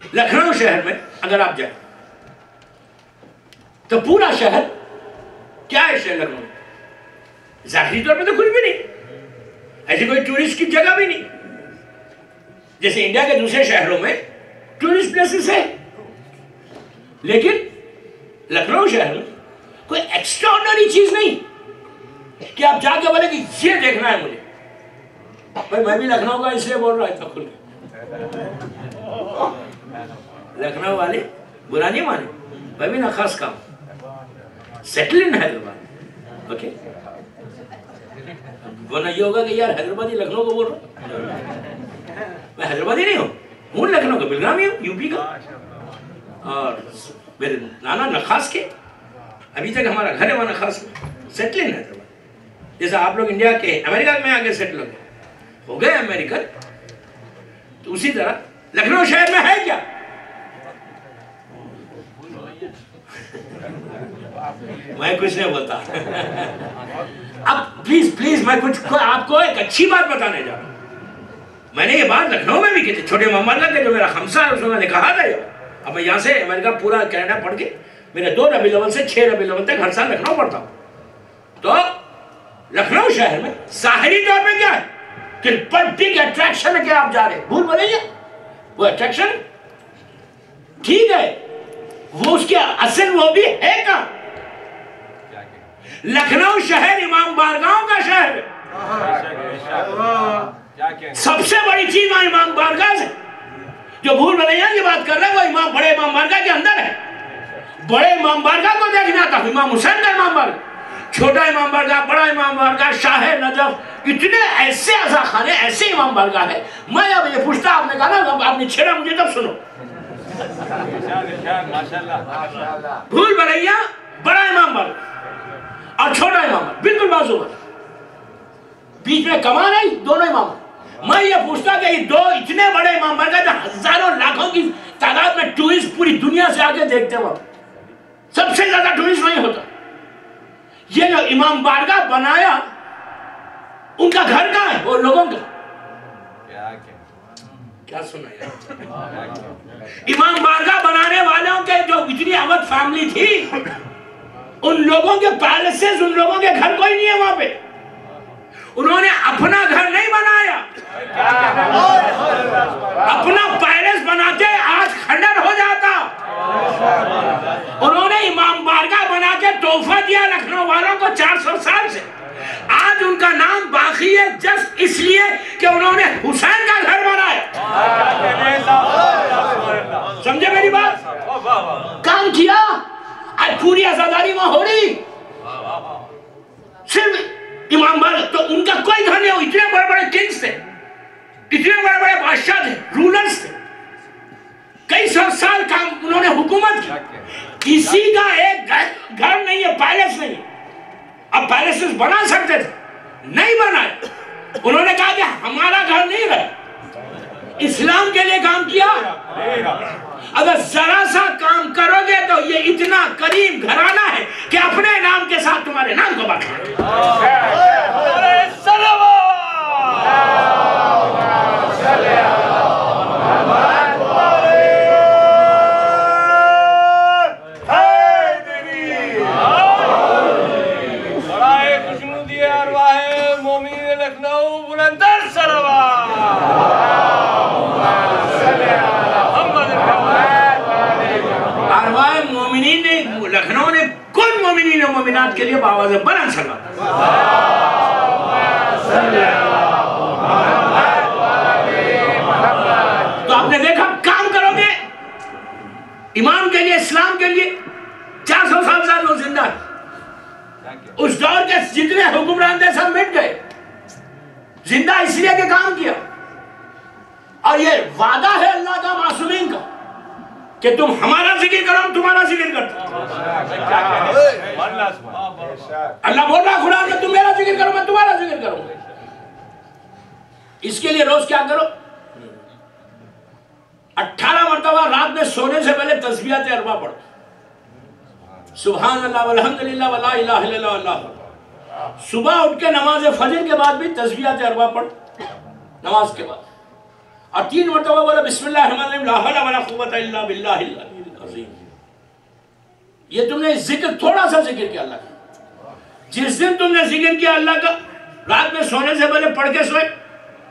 لکھنؤ شہر میں اگر آپ جائیں تو پورا شہر کیا ہے؟ شہر لکھنؤ ظاہری طور پہ تو کچھ بھی نہیں، ایسی کوئی ٹورسٹ کی جگہ بھی نہیں. جیسے انڈیا کے دوسرے شہروں میں ٹورسٹ پلیسز ہے، لیکن لکھنؤ شہر میں کوئی ایکسٹراڈنری چیز نہیں کہ آپ جا کے بولے کہ یہ دیکھنا ہے مجھے. بھائی میں بھی لکھنؤ کا اس لیے بول رہا تھا کھل کے. لکھنؤ والے برا نہیں مانے، میں بھی ناخاص کام سیٹل ان حیدرآباد. اوکے، ورنہ یہ ہوگا کہ یار حیدرآبادی لکھنؤ کو بول رہا. میں حیدرآبادی نہیں ہوں لکھنؤ کا، بلگرامی ہوں، یو پی کا. اور میرے نانا نخاس کے، ابھی تک ہمارا گھر ہے وہاں نخاس میں، سیٹل ان حیدرآباد. جیسا آپ لوگ انڈیا کے امریکہ میں آگے سیٹل ہو گئے امریکن، تو اسی طرح لکھنؤ شہر میں ہے کیا؟ میں کچھ نہیں بولتا. اب پلیز میں کچھ آپ کو ایک اچھی بات بتانے جا رہا ہوں. میں نے یہ بات لکھنؤ میں بھی کی تھی، چھوٹے محمد کا جو میرا خمسہ ہے اس میں نے کہا تھا. اب میں یہاں سے امریکہ پورا کینیڈا پڑھ کے میرے 2 ربیع الاول سے 6 ربیع الاول تک ہر سال لکھنؤ پڑھتا ہوں. تو لکھنؤ شہر میں ظاہری طور پہ کیا ہے کہ بگ اٹریکشن ہے کہ آپ جا رہے بھول بولے گے وہ اٹریکشن ٹھیک ہے، وہ اس کے اصل وہ بھی ہے کہاں؟ لکھنؤ شہر امام بارگاہوں کا شہر ہے. سب سے بڑی چیز وہاں امام بارگاہ سے جو بھول بھلیاں یہ بات کر رہے ہیں وہ بڑے امام بارگاہ کے اندر ہے. بڑے امام بارگاہ کو دیکھنا تھا، امام حسین کا امام بارگاہ، چھوٹا امام بارگاہ، بڑا امام بارگاہ، شاہ نجف، اتنے ایسے عزا خانے، ایسے امام بارگاہ ہے. میں اب یہ پوچھتا، آپ نے کہا نا آپ نے چھیڑا مجھے، تب سنو. بھول بھلیاں بڑا امام بارگاہ اور چھوٹا امام بارگاہ بالکل بازو میں، بیچ میں کمان ہے دونوں امام. میں یہ پوچھتا کہ یہ 2 اتنے بڑے امام بارگاہ جو ہزاروں لاکھوں کی تعداد میں ٹورسٹ پوری دنیا سے آگے دیکھتے ہیں، سب سے زیادہ ٹورسٹ نہیں ہوتا. یہ جو امام بارگاہ بنایا ان کا گھر کہاں ہے؟ وہ لوگوں کا کیا سنا ہے؟ امام بارگاہ بنانے والوں کے جو اتنی اودھ فیملی تھی، ان لوگوں کے پیلسز، ان لوگوں کے گھر کوئی نہیں ہے وہاں پہ. انہوں نے اپنا گھر نہیں بنایا، اپنا پیلس بناتے آج کھنڈر ہو جاتا. انہوں نے امام بارگاہ بنا کے تحفہ دیا لکھنؤ والوں کو 400 سال سے. آج ان کا نام باقی ہے جسٹ اس لیے کہ انہوں نے حسین کا گھر بنایا. سمجھے میری بات؟ کام کیا، آج پوری آزاداری وہاں ہو رہی. صرف امام بارگاہ تو ان کا کوئی گھر نہیں ہو. اتنے بڑے بڑے کنگز تھے، اتنے بڑے بڑے بادشاہ تھے، رولرز تھے، کئی سو سال کام انہوں نے حکومت کی. کسی کا ایک گھر نہیں ہے، پیلس نہیں. اب پیلسز بنا سکتے تھے، نہیں بنائے. انہوں نے کہا کہ ہمارا گھر نہیں رہے، اسلام کے لیے کام کیا. اگر ذرا سا کام کرو گے تو یہ اتنا کریم گھرانہ ہے کہ اپنے نام کے ساتھ تمہارے نام کو بتا. لکھنؤ نے کل مومنین و مومنات کے لیے بآواز بلند سلوات. تو آپ نے دیکھا کام کرو گے امام کے لیے، اسلام کے لیے. 400 سال سے وہ زندہ ہے. اس دور کے جتنے حکمران تھے سب مٹ گئے. زندہ اس لیے کہ کام کیا. اور یہ وعدہ ہے اللہ کا معصومین کا کہ تم ہمارا ذکر کرو، ہم تمہارا ذکر کرتے. اللہ بول رہا خدا میں تم میرا ذکر کرو، میں تمہارا ذکر کروں. اس کے لیے روز کیا کرو؟ 18 مرتبہ رات میں سونے سے پہلے تسبیحات اربع پڑھو. سبحان اللہ والحمدللہ ولا الہ الا اللہ واللہ. صبح اٹھ کے نماز فجر کے بعد بھی تسبیحات اربع پڑھ نماز کے بعد. اور 3 مرتبہ بولا بسم اللہ الرحمن الرحیم لا حول ولا قوت الا باللہ العلی العظیم. یہ تم نے ذکر، تھوڑا سا ذکر کیا اللہ کا. جس دن تم نے ذکر کیا اللہ کا رات میں سونے سے پہلے پڑھ کے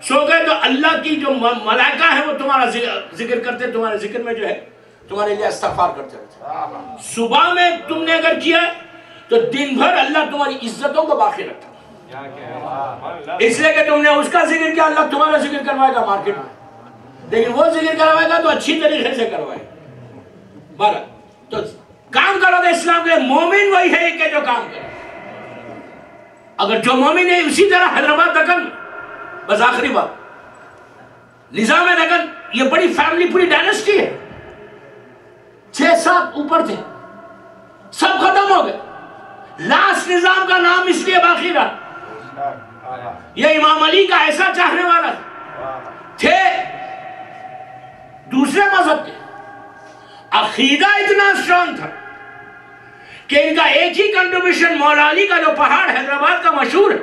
سو گئے تو اللہ کی جو ملائکہ ہیں وہ تمہارا ذکر کرتے، تمہارے ذکر میں جو ہے تمہارے لیے استغفار کرتے رہتے. صبح میں تم نے اگر کیا تو دن بھر اللہ تمہاری عزتوں کو باقی رکھتا. اس لیے کہ تم نے اس کا ذکر کیا، اللہ تمہارا ذکر کروائے گا مارکیٹ میں، لیکن وہ ذکر کروائے گا تو اچھی طریقے سے کروائے گا. تو کام کرو گے اسلام کے، مومن وہی ہے کہ جو کام کرے. اگر جو مومن ہے اسی طرح حیدرآباد دکن، بس آخری بات، نظام دکن یہ بڑی فیملی، پوری ڈائنسٹی ہے، 6-7 اوپر تھے، سب ختم ہو گئے. لاسٹ نظام کا نام اس لیے باقی رہا، یہ امام علی کا ایسا چاہنے والا تھے، دوسرے مذہب کے، عقیدہ اتنا اسٹرانگ تھا کہ ان کا ایک ہی کنٹریبیوشن مولا علی کا جو پہاڑ حیدرآباد کا مشہور ہے،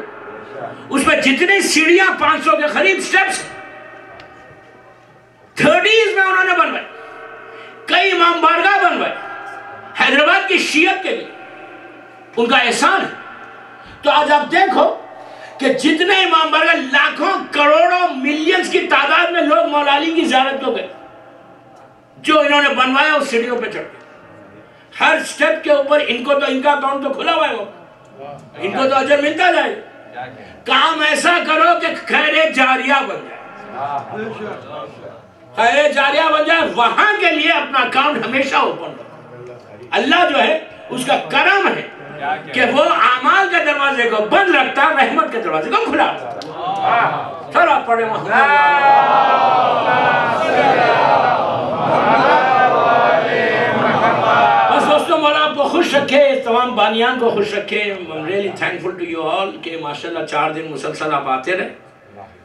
اس میں جتنی سیڑھیاں 500 کے قریب سٹیپس 30s میں انہوں نے بنوائے، کئی امام بارگاہ بنوائے حیدرآباد کی شیعت کے لیے، ان کا احسان ہے. تو آج آپ دیکھو کہ جتنے امام بارگاہ، لاکھوں کروڑوں ملینز کی تعداد میں لوگ مولا علی کی زیارت کو گئے، جو انہوں نے بنوایا اس سیڑھیوں پہ چڑھ گئے. ہر سٹیپ کے اوپر ان کو تو ان کا اکاؤنٹ تو کھلا ہوا ہے، ان کو تو اجر ملتا جائے. کام ایسا کرو کہ خیر جاریہ بن جائے، خیر جاریہ بن جائے، وہاں کے لیے اپنا اکاؤنٹ ہمیشہ اوپن رکھو. اللہ جو ہے اس کا کرم ہے کہ وہ اعمال کے دروازے کو بند رکھتا، رحمت کے دروازے کو کھلا رکھتا. تھوڑا پڑھے بس دوستوں، مولا آپ کو خوش رکھے، تمام بانیان کو خوش رکھے. I'm really thankful to you all کہ ماشاءاللہ 4 دن مسلسل آپ آتے رہے،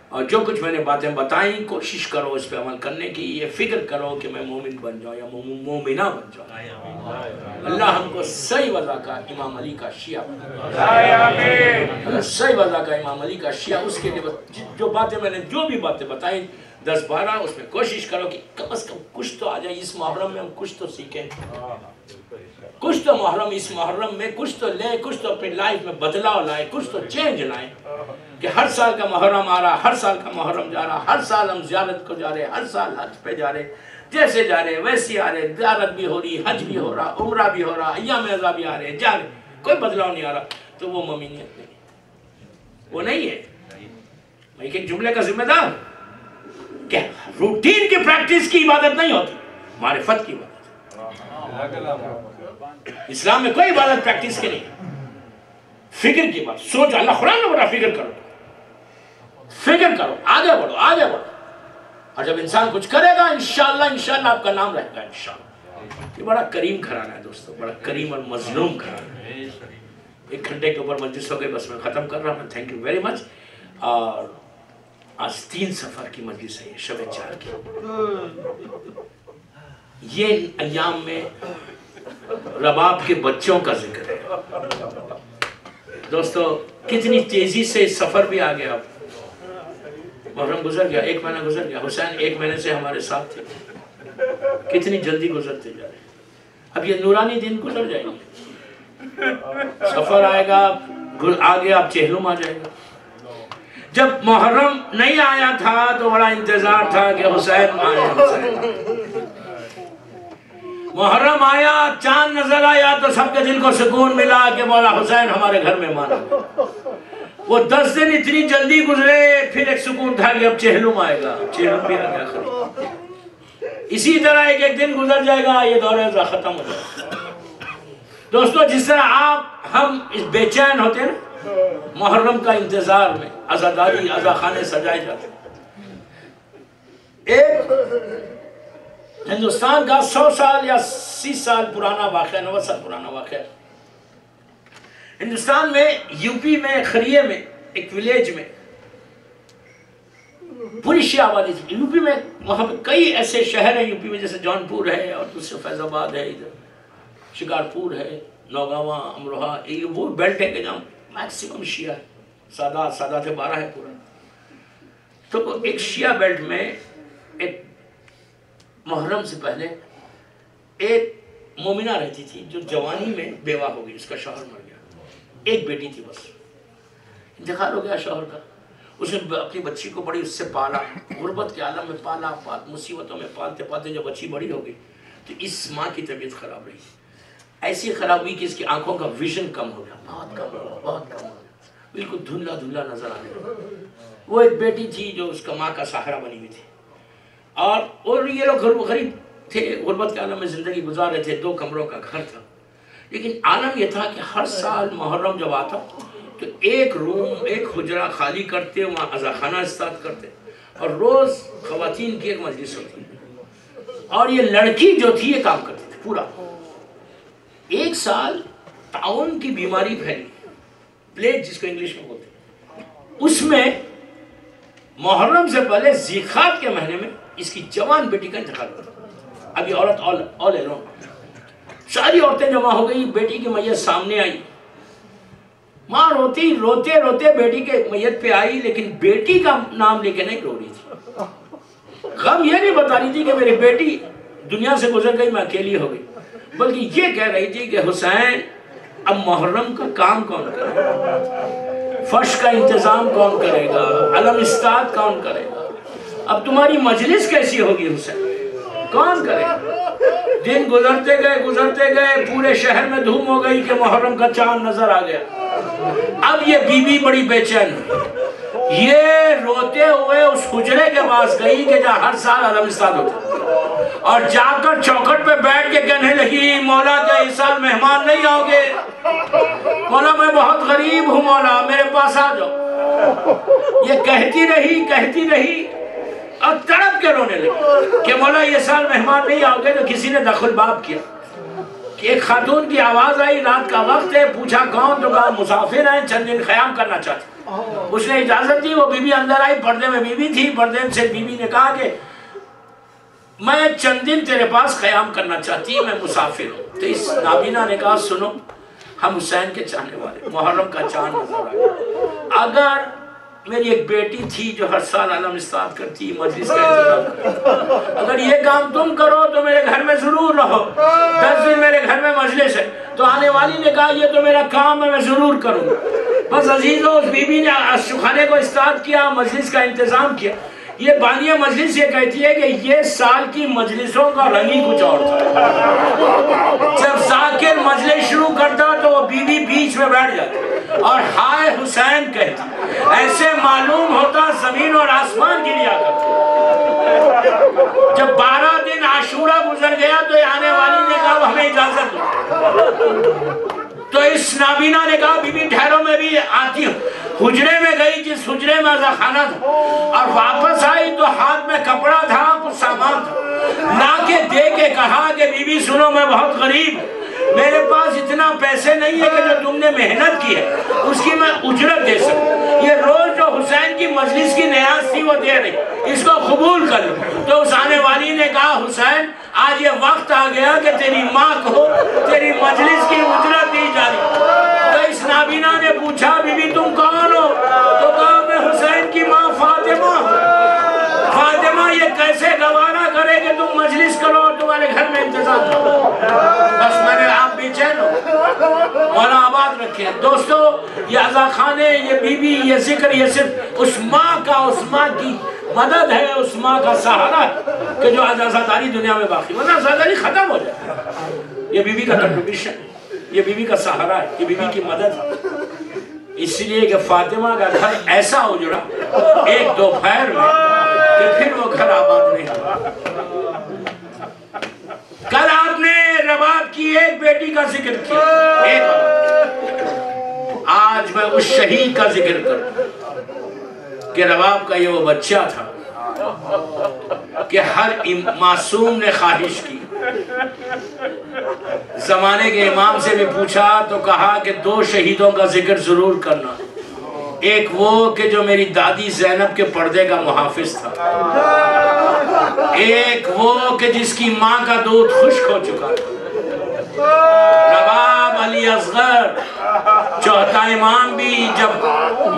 اور جو کچھ میں نے باتیں بتائیں کوشش کرو اس پہ عمل کرنے کی. یہ فکر کرو کہ میں مومن بن جاؤں یا مومنہ بن جاؤں. اللہ ہم کو صحیح وضع کا امام علی کا شیعہ بنا، صحیح وضع کا امام علی کا شیعہ. اس کے لیے جو باتیں میں نے جو بھی باتیں بتائیں 10-12 اس میں کوشش کرو کہ کم از کم کچھ تو آ جائے. اس محرم میں ہم کچھ تو سیکھیں، کچھ تو محرم، اس محرم میں کچھ تو لیں، کچھ تو اپنی لائف میں بدلاؤ لائیں، کچھ تو چینج لائیں. کہ ہر سال کا محرم آ رہا، ہر سال کا محرم جا رہا، ہر سال ہم زیارت کو جا رہے، ہر سال حج پہ جا رہے، جیسے جا رہے ویسے آ رہے، زیارت بھی ہو رہی، حج بھی ہو رہا، عمرہ بھی ہو رہا، ایام اعزا بھی آ رہے، جا رہے، کوئی بدلاؤ نہیں آ رہا. تو وہ مومنیت نہیں، وہ نہیں ہے. میں ایک جملے کا ذمہ دار کہ روٹین کی پریکٹس کی عبادت نہیں ہوتی، معرفت کی عبادت. اسلام میں کوئی عبادت پریکٹس کی نہیں، فکر کی بات. سوچ، اللہ قرآن نے بولا فکر کرو، فکر کرو، آگے بڑھو، آگے بڑھو. اور جب انسان کچھ کرے گا انشاءاللہ آپ کا نام رہے گا انشاءاللہ. یہ بڑا کریم گھرانہ ہے دوستو، بڑا کریم اور مظلوم گھرانہ ہے. 1 گھنٹے کے اوپر مجلس ہو گئی، بس میں ختم کر رہا ہوں. Thank you very much. اور آج 3 سفر کی مجلس ہے، شب 4 کی. یہ ایام میں رباب کے بچوں کا ذکر ہے دوستو. کتنی تیزی سے سفر بھی آ گیا. محرم گزر گیا، 1 مہینہ گزر گیا. حسین 1 مہینے سے ہمارے ساتھ تھے، کتنی جلدی گزرتے جا رہے. اب یہ نورانی دن گزر جائیں گے، سفر آئے گا، آگے آپ چہلم آ جائے گا. جب محرم نہیں آیا تھا تو بڑا انتظار تھا کہ حسین آئے. محرم آیا، چاند نظر آیا تو سب کے دل کو سکون ملا کہ مولا حسین ہمارے گھر میں مانا. وہ 10 دن اتنی جلدی گزرے، پھر ایک سکون تھا کہ اب چہلم آئے گا. چہلم بھی آ گیا. اسی طرح ایک دن گزر جائے گا، یہ دور ازا ختم ہو جائے گا. دوستو، جس طرح آپ ہم اس بے چین ہوتے ہیں نا محرم کا انتظار میں، عزاداری عزا خانے سجائے جاتے ہیں. ایک ہندوستان کا 100 سال یا 80 سال پرانا واقعہ، 90 سال پرانا واقعہ. ہندوستان میں یو پی میں خریے میں ایک ولیج میں پوری شیعہ آبادی تھی. یو پی میں وہاں پہ کئی ایسے شہر ہیں یو پی میں، جیسے جونپور ہے اور دوسرے فیض آباد ہے، ادھر شکارپور ہے، نوگاواں، امروہہ. یہ وہ بیلٹ ہے کہ جہاں میکسیمم شیعہ ہے. سادات 12 ہے پورا. تو ایک شیعہ بیلٹ میں ایک محرم سے پہلے ایک مومنہ رہتی تھی جو جوانی میں بیوہ ہو گئی، اس کا شوہر مر گیا. ایک بیٹی تھی بس. انتقال ہو گیا شوہر کا، اس نے اپنی بچی کو بڑی اس سے پالا، غربت کے عالم میں پالا، مصیبتوں میں پالتے پالتے جب بچی بڑی ہو گئی تو اس ماں کی طبیعت خراب رہی، ایسی خراب ہوئی کہ اس کی آنکھوں کا ویژن کم ہو گیا، بہت کم ہو گیا، بہت کم ہو گیا، بالکل دھندلا دھندلا نظر آنے لگا۔ وہ ایک بیٹی تھی جو اس کا ماں کا سہارا بنی ہوئی تھی، اور یہ لوگ غریب تھے، غربت کے عالم میں زندگی گزار رہے تھے، 2 کمروں کا گھر تھا، لیکن عالم یہ تھا کہ ہر سال محرم جب آتا تو ایک روم، ایک حجرہ خالی کرتے، وہاں عزاخانہ اسٹارٹ کرتے، اور روز خواتین کی ایک مجلس ہوتی، اور یہ لڑکی جو تھی یہ کام کرتی تھی پورا۔ ایک سال تعاون کی بیماری پھیلی، پلیگ جس کو انگلش میں بولتے ہیں، اس میں محرم سے پہلے ذیقات کے مہینے میں اس کی جوان بیٹی کا انتقال ہوا۔ اب یہ عورت all alone، ساری عورتیں جمع ہو گئی، بیٹی کی میت سامنے آئی، ماں روتے روتے بیٹی کے میت پہ آئی، لیکن بیٹی کا نام لے کے نہیں رو رہی تھی، غم یہ نہیں بتا رہی تھی کہ میری بیٹی دنیا سے گزر گئی، میں اکیلی ہو گئی، بلکہ یہ کہہ رہی تھی کہ حسین اب محرم کا کام کون کرے گا، فرش کا انتظام کون کرے گا، علم استاد کون کرے گا، اب تمہاری مجلس کیسی ہوگی حسین، کون کرے گا۔ دن گزرتے گئے، پورے شہر میں دھوم ہو گئی کہ محرم کا چاند نظر آ گیا۔ اب یہ بی بی بڑی بے چین، یہ روتے ہوئے اس حجرے کے پاس گئی کہ جہاں ہر سال علم استاد ہوتا، اور جا کر چوکھٹ پہ بیٹھ کے کہنے لگی، مولا کیا اس سال مہمان نہیں آؤ گے؟ مولا میں بہت غریب ہوں، مولا میرے پاس آ جاؤ۔ یہ کہتی رہی اور تڑپ کے رونے لگی کہ مولا یہ سال مہمان نہیں آؤ گے۔ تو کسی نے دخل باب کیا کہ ایک خاتون کی آواز آئی، رات کا وقت ہے، پوچھا کون؟ تو کہا مسافر ہیں، چند دن خیام کرنا چاہتے۔ اس نے اجازت دی، وہ بی بی اندر آئی، پردے میں بی بی تھی، پردے سے بی بی نے کہا کہ میں چند دن تیرے پاس قیام کرنا چاہتی ہوں، میں مسافر ہوں۔ تو اس نابینا نے کہا سنو، ہم حسین کے چاہنے والے، محرم کا چاند نظر آ گیا، اگر میری ایک بیٹی تھی جو ہر سال علم استاد کرتی، مجلس کا انتظام کرتی، اگر یہ کام تم کرو تو میرے گھر میں ضرور رہو، 10 دن میرے گھر میں مجلس ہے۔ تو آنے والی نے کہا یہ تو میرا کام ہے، میں ضرور کروں گا۔ بس عزیزو، اس بی بی نے اشخانے کو استاد کیا، مجلس کا انتظام کیا۔ یہ بانیہ مجلس یہ کہتی ہے کہ یہ سال کی مجلسوں کا رنگ ہی کچھ اور تھا۔ جب ذاکر مجلس شروع کرتا تو وہ بی بی بیچ میں بیٹھ جاتی اور ہائے حسین کہتی، ایسے معلوم ہوتا زمین اور آسمان گریا کرتے۔ جب 12 دن عاشورہ گزر گیا تو آنے والی نے کہا ہمیں اجازت دو۔ تو اس نابینا نے کہا بی بی ٹھہرو، میں بھی آتی ہوں۔ حجرے میں گئی، جس حجرے میں عزاخانہ تھا، اور واپس آئی تو ہاتھ میں کپڑا تھا، کچھ سامان تھا، لا کے دے کے کہا کہ بی بی سنو، میں بہت غریب، میرے پاس اتنا پیسے نہیں ہے کہ جو تم نے محنت کی ہے اس کی میں اجرت دے سکوں، یہ روز جو حسین کی مجلس کی نیاز تھی وہ دے رہی، اس کو قبول کر لو۔ تو اس آنے والی نے کہا حسین آج یہ وقت آ گیا کہ تیری ماں کو تیری مجلس کی اجرت دی جا رہی۔ تو اس نابینا نے پوچھا بی بی تم کون ہو؟ تو کہا میں حسین کی ماں فاطمہ ہوں۔ فاطمہ یہ کیسے گوارا کرے کہ تم مجلس کرو اور تمہارے گھر میں انتظام کرو؟ بس میں نے آپ بے چین ہو، مولا آباد رکھے۔ دوستو، یہ عزاخانے، یہ بی بی، یہ ذکر، یہ صرف اس ماں کا، اس ماں کی مدد ہے، اس ماں کا سہارا ہے کہ جو عزاداری دنیا میں باقی، ورنہ عزاداری ختم ہو جائے۔ یہ بی بی کا کنٹریبیوشن، یہ بی بی کا سہارا ہے، یہ بی بی کی مدد ہے۔ اس لیے کہ فاطمہ کا گھر ایسا اجڑا ایک دوپہر میں کہ پھر وہ گھر آباد نہیں ہوا۔ کل آپ نے رباب کی ایک بیٹی کا ذکر کیا، ایک، آج میں اس شہید کا ذکر کروں کہ رباب کا یہ وہ بچہ تھا کہ ہر معصوم نے خواہش کی، زمانے کے امام سے بھی پوچھا تو کہا کہ 2 شہیدوں کا ذکر ضرور کرنا، ایک وہ کہ جو میری دادی زینب کے پردے کا محافظ تھا، ایک وہ کہ جس کی ماں کا دودھ خشک ہو چکا تھا۔ رباب علی اصغر چوتھا امام بھی جب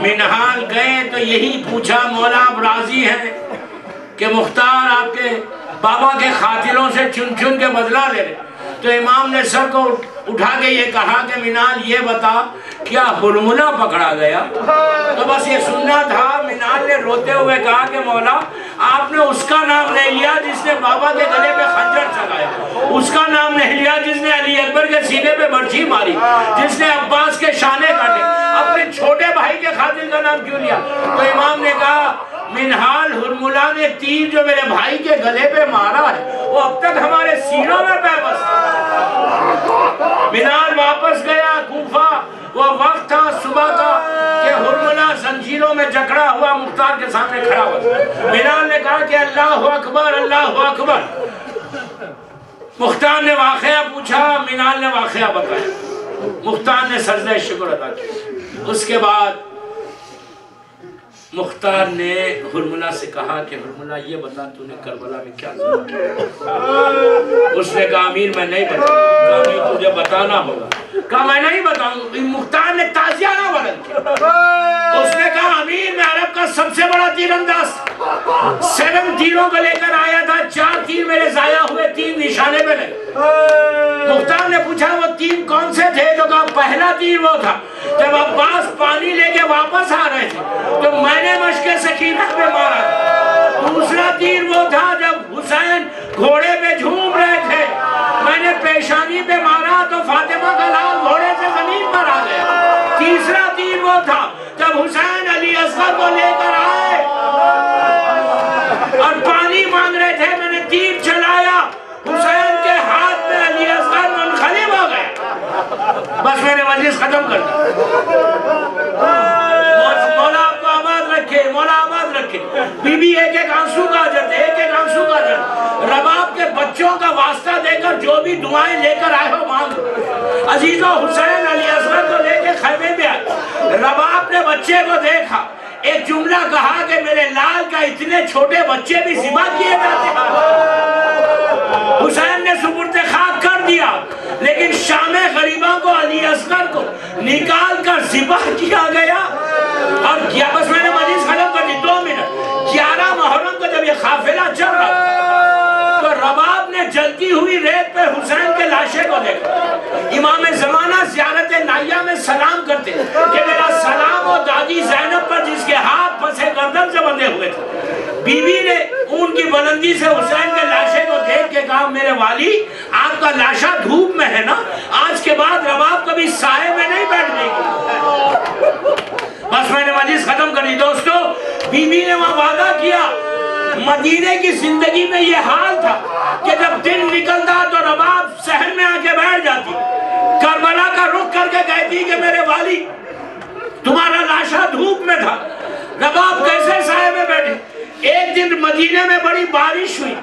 منہال گئے تو یہی پوچھا مولا آپ راضی ہیں کہ مختار آپ کے بابا کے قاتلوں سے چن چن کے بدلہ لے رہے؟ تو امام نے سر کو اٹھا کے یہ کہا کہ منال یہ بتا کیا ہرملہ پکڑا گیا؟ تو بس یہ سننا تھا۔ منال نے روتے ہوئے کہا کہ مولا آپ نے اس کا نام نہیں لیا جس نے بابا کے گلے پہ خنجر چلایا، اس کا نام نہیں لیا جس نے علی اکبر کے سینے پہ برچھی ماری، جس نے عباس کے شانے کاٹے، اپنے چھوٹے بھائی کے قاتل کا نام کیوں لیا؟ تو امام نے کہا منہال ہرملہ نے تیر جو میرے بھائی کے گلے پہ مارا ہے وہ اب تک ہمارے سینوں میں پیوست ہے۔ منال واپس گیا کوفہ، وہ وقت تھا صبح کا کہ ہرملہ زنجیروں میں جکڑا ہوا مختار کے سامنے کھڑا ہوا۔ منال نے کہا کہ اللہ اکبر اللہ اکبر۔ مختار نے واقعہ پوچھا، منال نے واقعہ بتایا، مختار نے سجدہ شکر ادا کیا۔ اس کے بعد مختار نے ہرملہ سے کہا کہ ہرملہ یہ بتا تو نے کربلا میں کیا ظلم کیا؟ اس نے کہا امیر میں نہیں بتاؤں گا۔ کہا امیر تجھے بتانا ہوگا۔ کہا میں نہیں بتاؤں گا۔ مختار نے تازیانہ بلند کیا۔ اس نے کہا امیر میں عرب کا سب سے بڑا تیر انداز 7 تیروں کو لے کر آیا تھا، 4 تیر میرے ضائع ہوئے، 3 نشانے پہ لگے۔ مختار نے پوچھا وہ 3 کون سے تھے؟ تو کہا پہلا تیر وہ تھا جب عباس پانی لے کے واپس آ رہے تھے تو میں نے مشق سکینہ پہ مارا تھا۔ دوسرا تیر وہ تھا جب حسین گھوڑے پہ جھوم رہے تھے، میں نے پیشانی پہ مارا تو فاطمہ کا لال گھوڑے سے زمین پر آ گیا۔ تیسرا تیر وہ تھا جب حسین علی اصغر کو لے کر آئے اور پانی مانگ رہے تھے، میں نے تیر چلایا، حسین کے ہاتھ میں علی اصغر منقلب ہو گیا۔ بس میں نے مجلس ختم کر دیا۔ مولا آپ کو آباد رکھے، مولا آباد رکھے۔ بی بی ایک ایک آنسو کا اجر دے، ایک ایک آنسو کا اجر۔ رباب کے بچوں کا واسطہ دے کر جو بھی دعائیں لے کر آئے ہو مانگ۔ عزیزو حسین علی اصغر کو لے کے خیمے میں آئے، رباب نے بچے کو دیکھا، ایک جملہ کہا کہ میرے لال کا اتنے چھوٹے بچے بھی ذبح کیے جاتے ہیں۔ حسین نے سپرد خاک کر دیا، لیکن شام غریبوں کو علی اصغر کو نکال کر ذبح کیا گیا۔ اور بس میں نے مجلس ختم کر دی 2 منٹ۔ 11 محرم کو جب یہ قافلہ چل رہا تو رباب نے جلتی ہوئی ریت پہ حسین کے لاشے کو دیکھا۔ امام زمانہ زیارت نائیہ میں سلام کرتے کہ میرا سلام و دادی زینب پر جس کے ہاتھ پسے گردن سے بندھے ہوئے تھے۔ بی بی نے اون کی بلندی سے حسین کے لاشے کو دیکھ کے کہا میرے والی آپ کا لاشا دھوپ میں ہے نا، آج کے بعد رباب کبھی سائے میں نہیں بیٹھنے کی۔ بس میں نے مجلس ختم کر دی۔ دوستو بی بی نے وہاں وعدہ کیا، مدینے کی زندگی میں یہ حال تھا کہ جب دن نکلتا تو رباب صحن میں آ کے بیٹھ جاتی، کربلا کا رخ کر کے کہتی کہ میرے والی تمہارا لاشا دھوپ میں تھا، رباب کیسے سائے میں بیٹھے؟ ایک دن مدینے میں بڑی بارش ہوئی،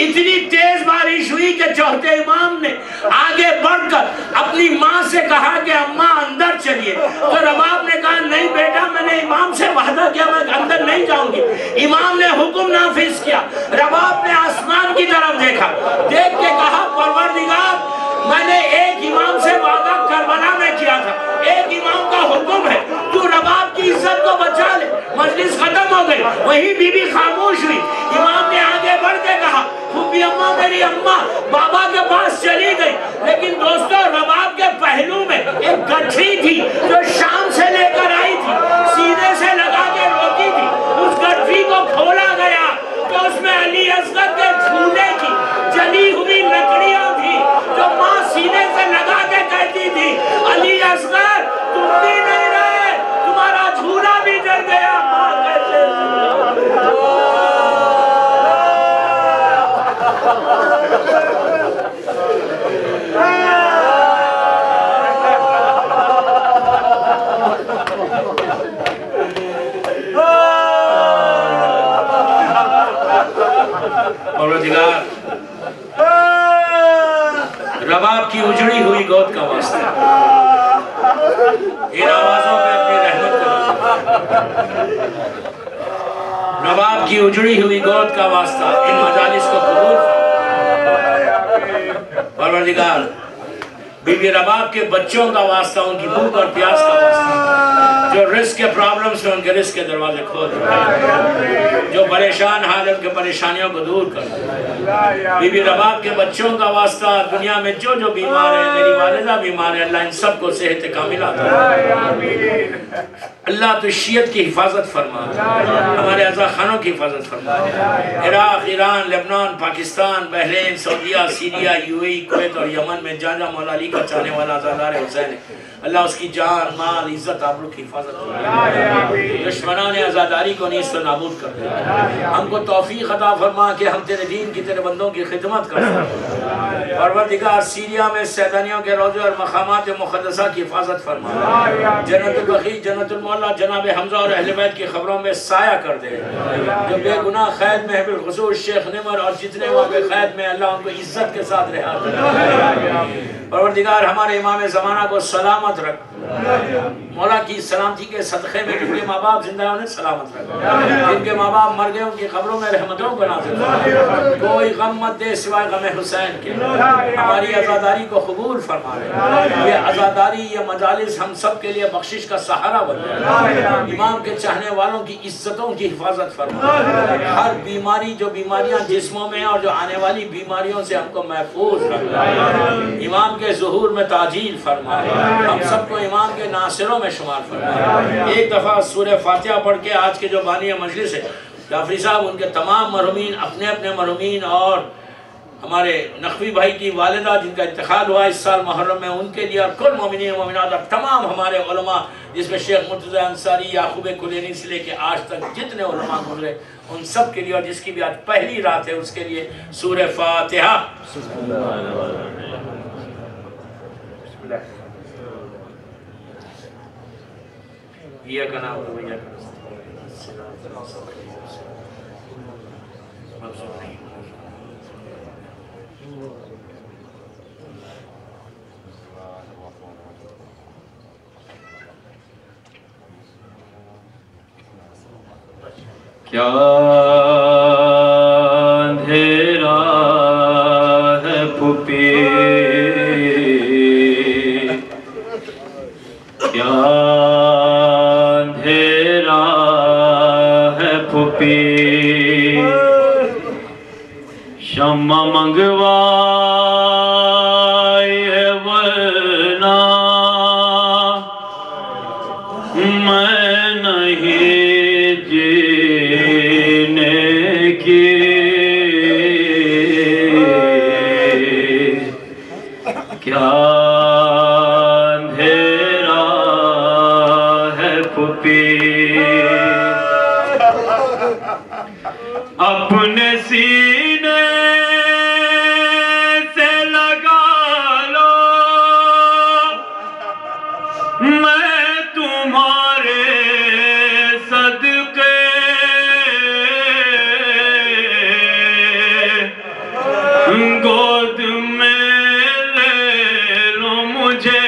اتنی تیز بارش ہوئی کہ چوتھے امام نے آگے بڑھ کر اپنی ماں سے کہا کہ اماں اندر چلیے، تو رباب نے کہا نہیں بیٹا میں نے امام سے وعدہ کیا میں اندر نہیں جاؤں گی۔ امام نے حکم نافذ کیا، رباب نے آسمان کی طرف دیکھا، دیکھ کے کہا پروردگار میں نے ایک امام سے وعدہ کربلا میں کیا تھا، ایک امام کا حکم ہے تو رباب کی عزت کو بچا لے۔ مجلس ختم ہو گئی، وہی بی بی خاموش ہوئی۔ امام نے آگے بڑھ کے کہا پھوپھی اماں میری اماں بابا کے پاس چلی گئی، لیکن دوستو رباب کے پہلو میں ایک گٹھری تھی جو شام سے لے کر آئی تھی، سینے سے لگا کے روتی تھی، اس گٹھری کو کھولا گیا تو اس میں علی اصغر کے جھولے کی جلی ہوئی لکڑیاں تھی جو ماں سینے سے لگا کے کہتی تھی علی اصغر تم بھی نہیں رہے، تمہارا جھولا بھی جل گیا، ماں کیسے پروردگار رباب کی اجڑی ہوئی گود کا واسطہ ان آوازوں پہ اپنی رحمت کرو، رباب کی اجڑی ہوئی گود کا واسطہ ان مجالس کو قبول پروردگار، بی بی رباب کے بچوں کا واسطہ، ان کی بھوک اور پیاس کا واسطہ، جو رزق کے پرابلمز میں ان کے رزق کے دروازے کھول رہے ہیں، جو بڑے پریشان حال ان کے پریشانیوں کو دور کر دے. بی بی رباب کے بچوں کا واسطہ دنیا میں جو جو بیمار ہیں، میری والدہ بیمار ہے، اللہ ان سب کو صحت کاملہ عطا. اللہ تو شیعت کی حفاظت فرما، ہمارے عزا خانوں کی حفاظت فرما. Iraq, Iran, Lebanon, Pakistan, Bahrain, سعودیہ، Syria, U A E, Kuwait اور یمن میں جہاں جہاں مولا علی کا چاہنے والا عزادار حسین ہے، اللہ اس کی جان، مال، عزت، آبرو کی حفاظت فرما. دشمنان عزاداری کو نیست و نابود کر دے. ہم کو توفیق عطا فرما کہ ہم تیرے دین کی، تیرے بندوں کی خدمت کر سکیں. پروردگار سیریا میں سیدانیوں کے روضے اور مقامات مقدسہ کی حفاظت فرما. جنت البقیع، جنت المعلا، جناب حمزہ اور اہل بیت کی خبروں میں سایہ کر دے. جو بے گناہ قید میں ہے، بالخصوص شیخ نمر اور جتنے وہاں پہ قید میں، اللہ ان کو عزت کے ساتھ رہا کر. پروردگار ہمارے امام زمانہ کو سلامت رکھ. مولا کی سلامتی کے صدقے میں جن کے ماں باپ زندہ ہیں انہیں سلامت رکھ. جن کے ماں باپ مر گئے ان کی قبروں میں رحمتوں کو نازل کر. کوئی غم مت دے سوائے غم حسین کے. ہماری عزاداری کو قبول فرما لے. یہ عزاداری، یہ مجالس ہم سب کے لیے بخشش کا سہارا بن جائے. امام کے چاہنے والوں کی عزتوں کی حفاظت فرما. ہر بیماری، جو بیماریاں جسموں میں ہیں اور جو آنے والی بیماریوں سے ہم کو محفوظ رکھ. امام کے ظہور میں تعجیل فرما. ہم سب کو امام کے ناصروں میں شمار فرما. ایک دفعہ سورہ فاتحہ پڑھ کے آج کے جو بانی مجلس ہے، جعفری صاحب، ان کے تمام مرحومین، اپنے اپنے مرحومین، اور ہمارے نقوی بھائی کی والدہ جن کا انتقال ہوا اس سال محرم میں، ان کے لیے، اور کل مومنین و مومنات اور تمام ہمارے علماء، جس میں شیخ مرتضی انصاری، یعقوب کلینی سے لے کے آج تک جتنے علماء گزرے، ان سب کے لیے، اور جس کی بھی آج پہلی رات ہے اس کے لیے سورہ فاتحہ. إياك نعبد وإياك نستعين کیا اندھیرا ہے پھوپھی، کیا اندھیرا ہے پھوپھی، شمع منگوائی ہے ورنہ میں نہیں جینے کی، کیا اندھیرا ہے پھوپھی، اپنے سینے سے لگا لو میں تمہارے صدقے، گود میں لے لو مجھے،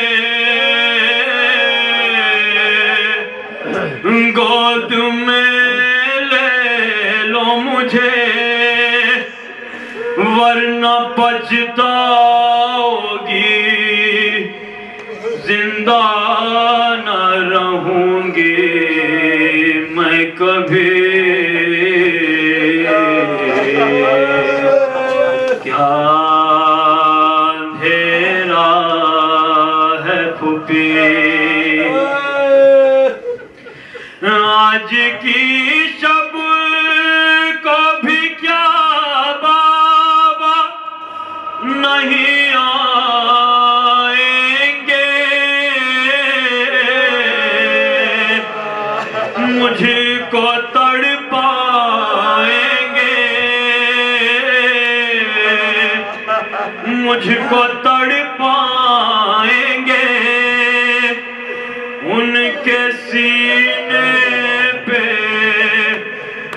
گود میں لے لو مجھے، ورنہ پچھتاؤ گی، زندہ نہ رہوں گی میں کبھی، کیا اندھیرا ہے پھوپھی، آج کی شب کو بھی کیا بابا نہیں آئیں گے، مجھ کو تڑپائیں گے، مجھ کو تڑپائیں گے، ان کے سینے پہ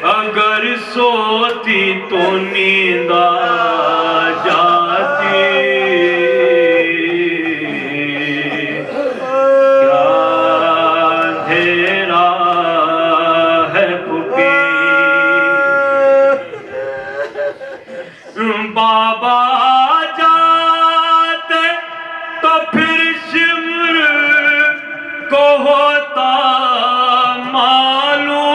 اگر سوتی تو نیند آ جاتی، کیا اندھیرا ہے پھوپھی، بابا جاتے تو پھر شمر کو ہوتا معلوم،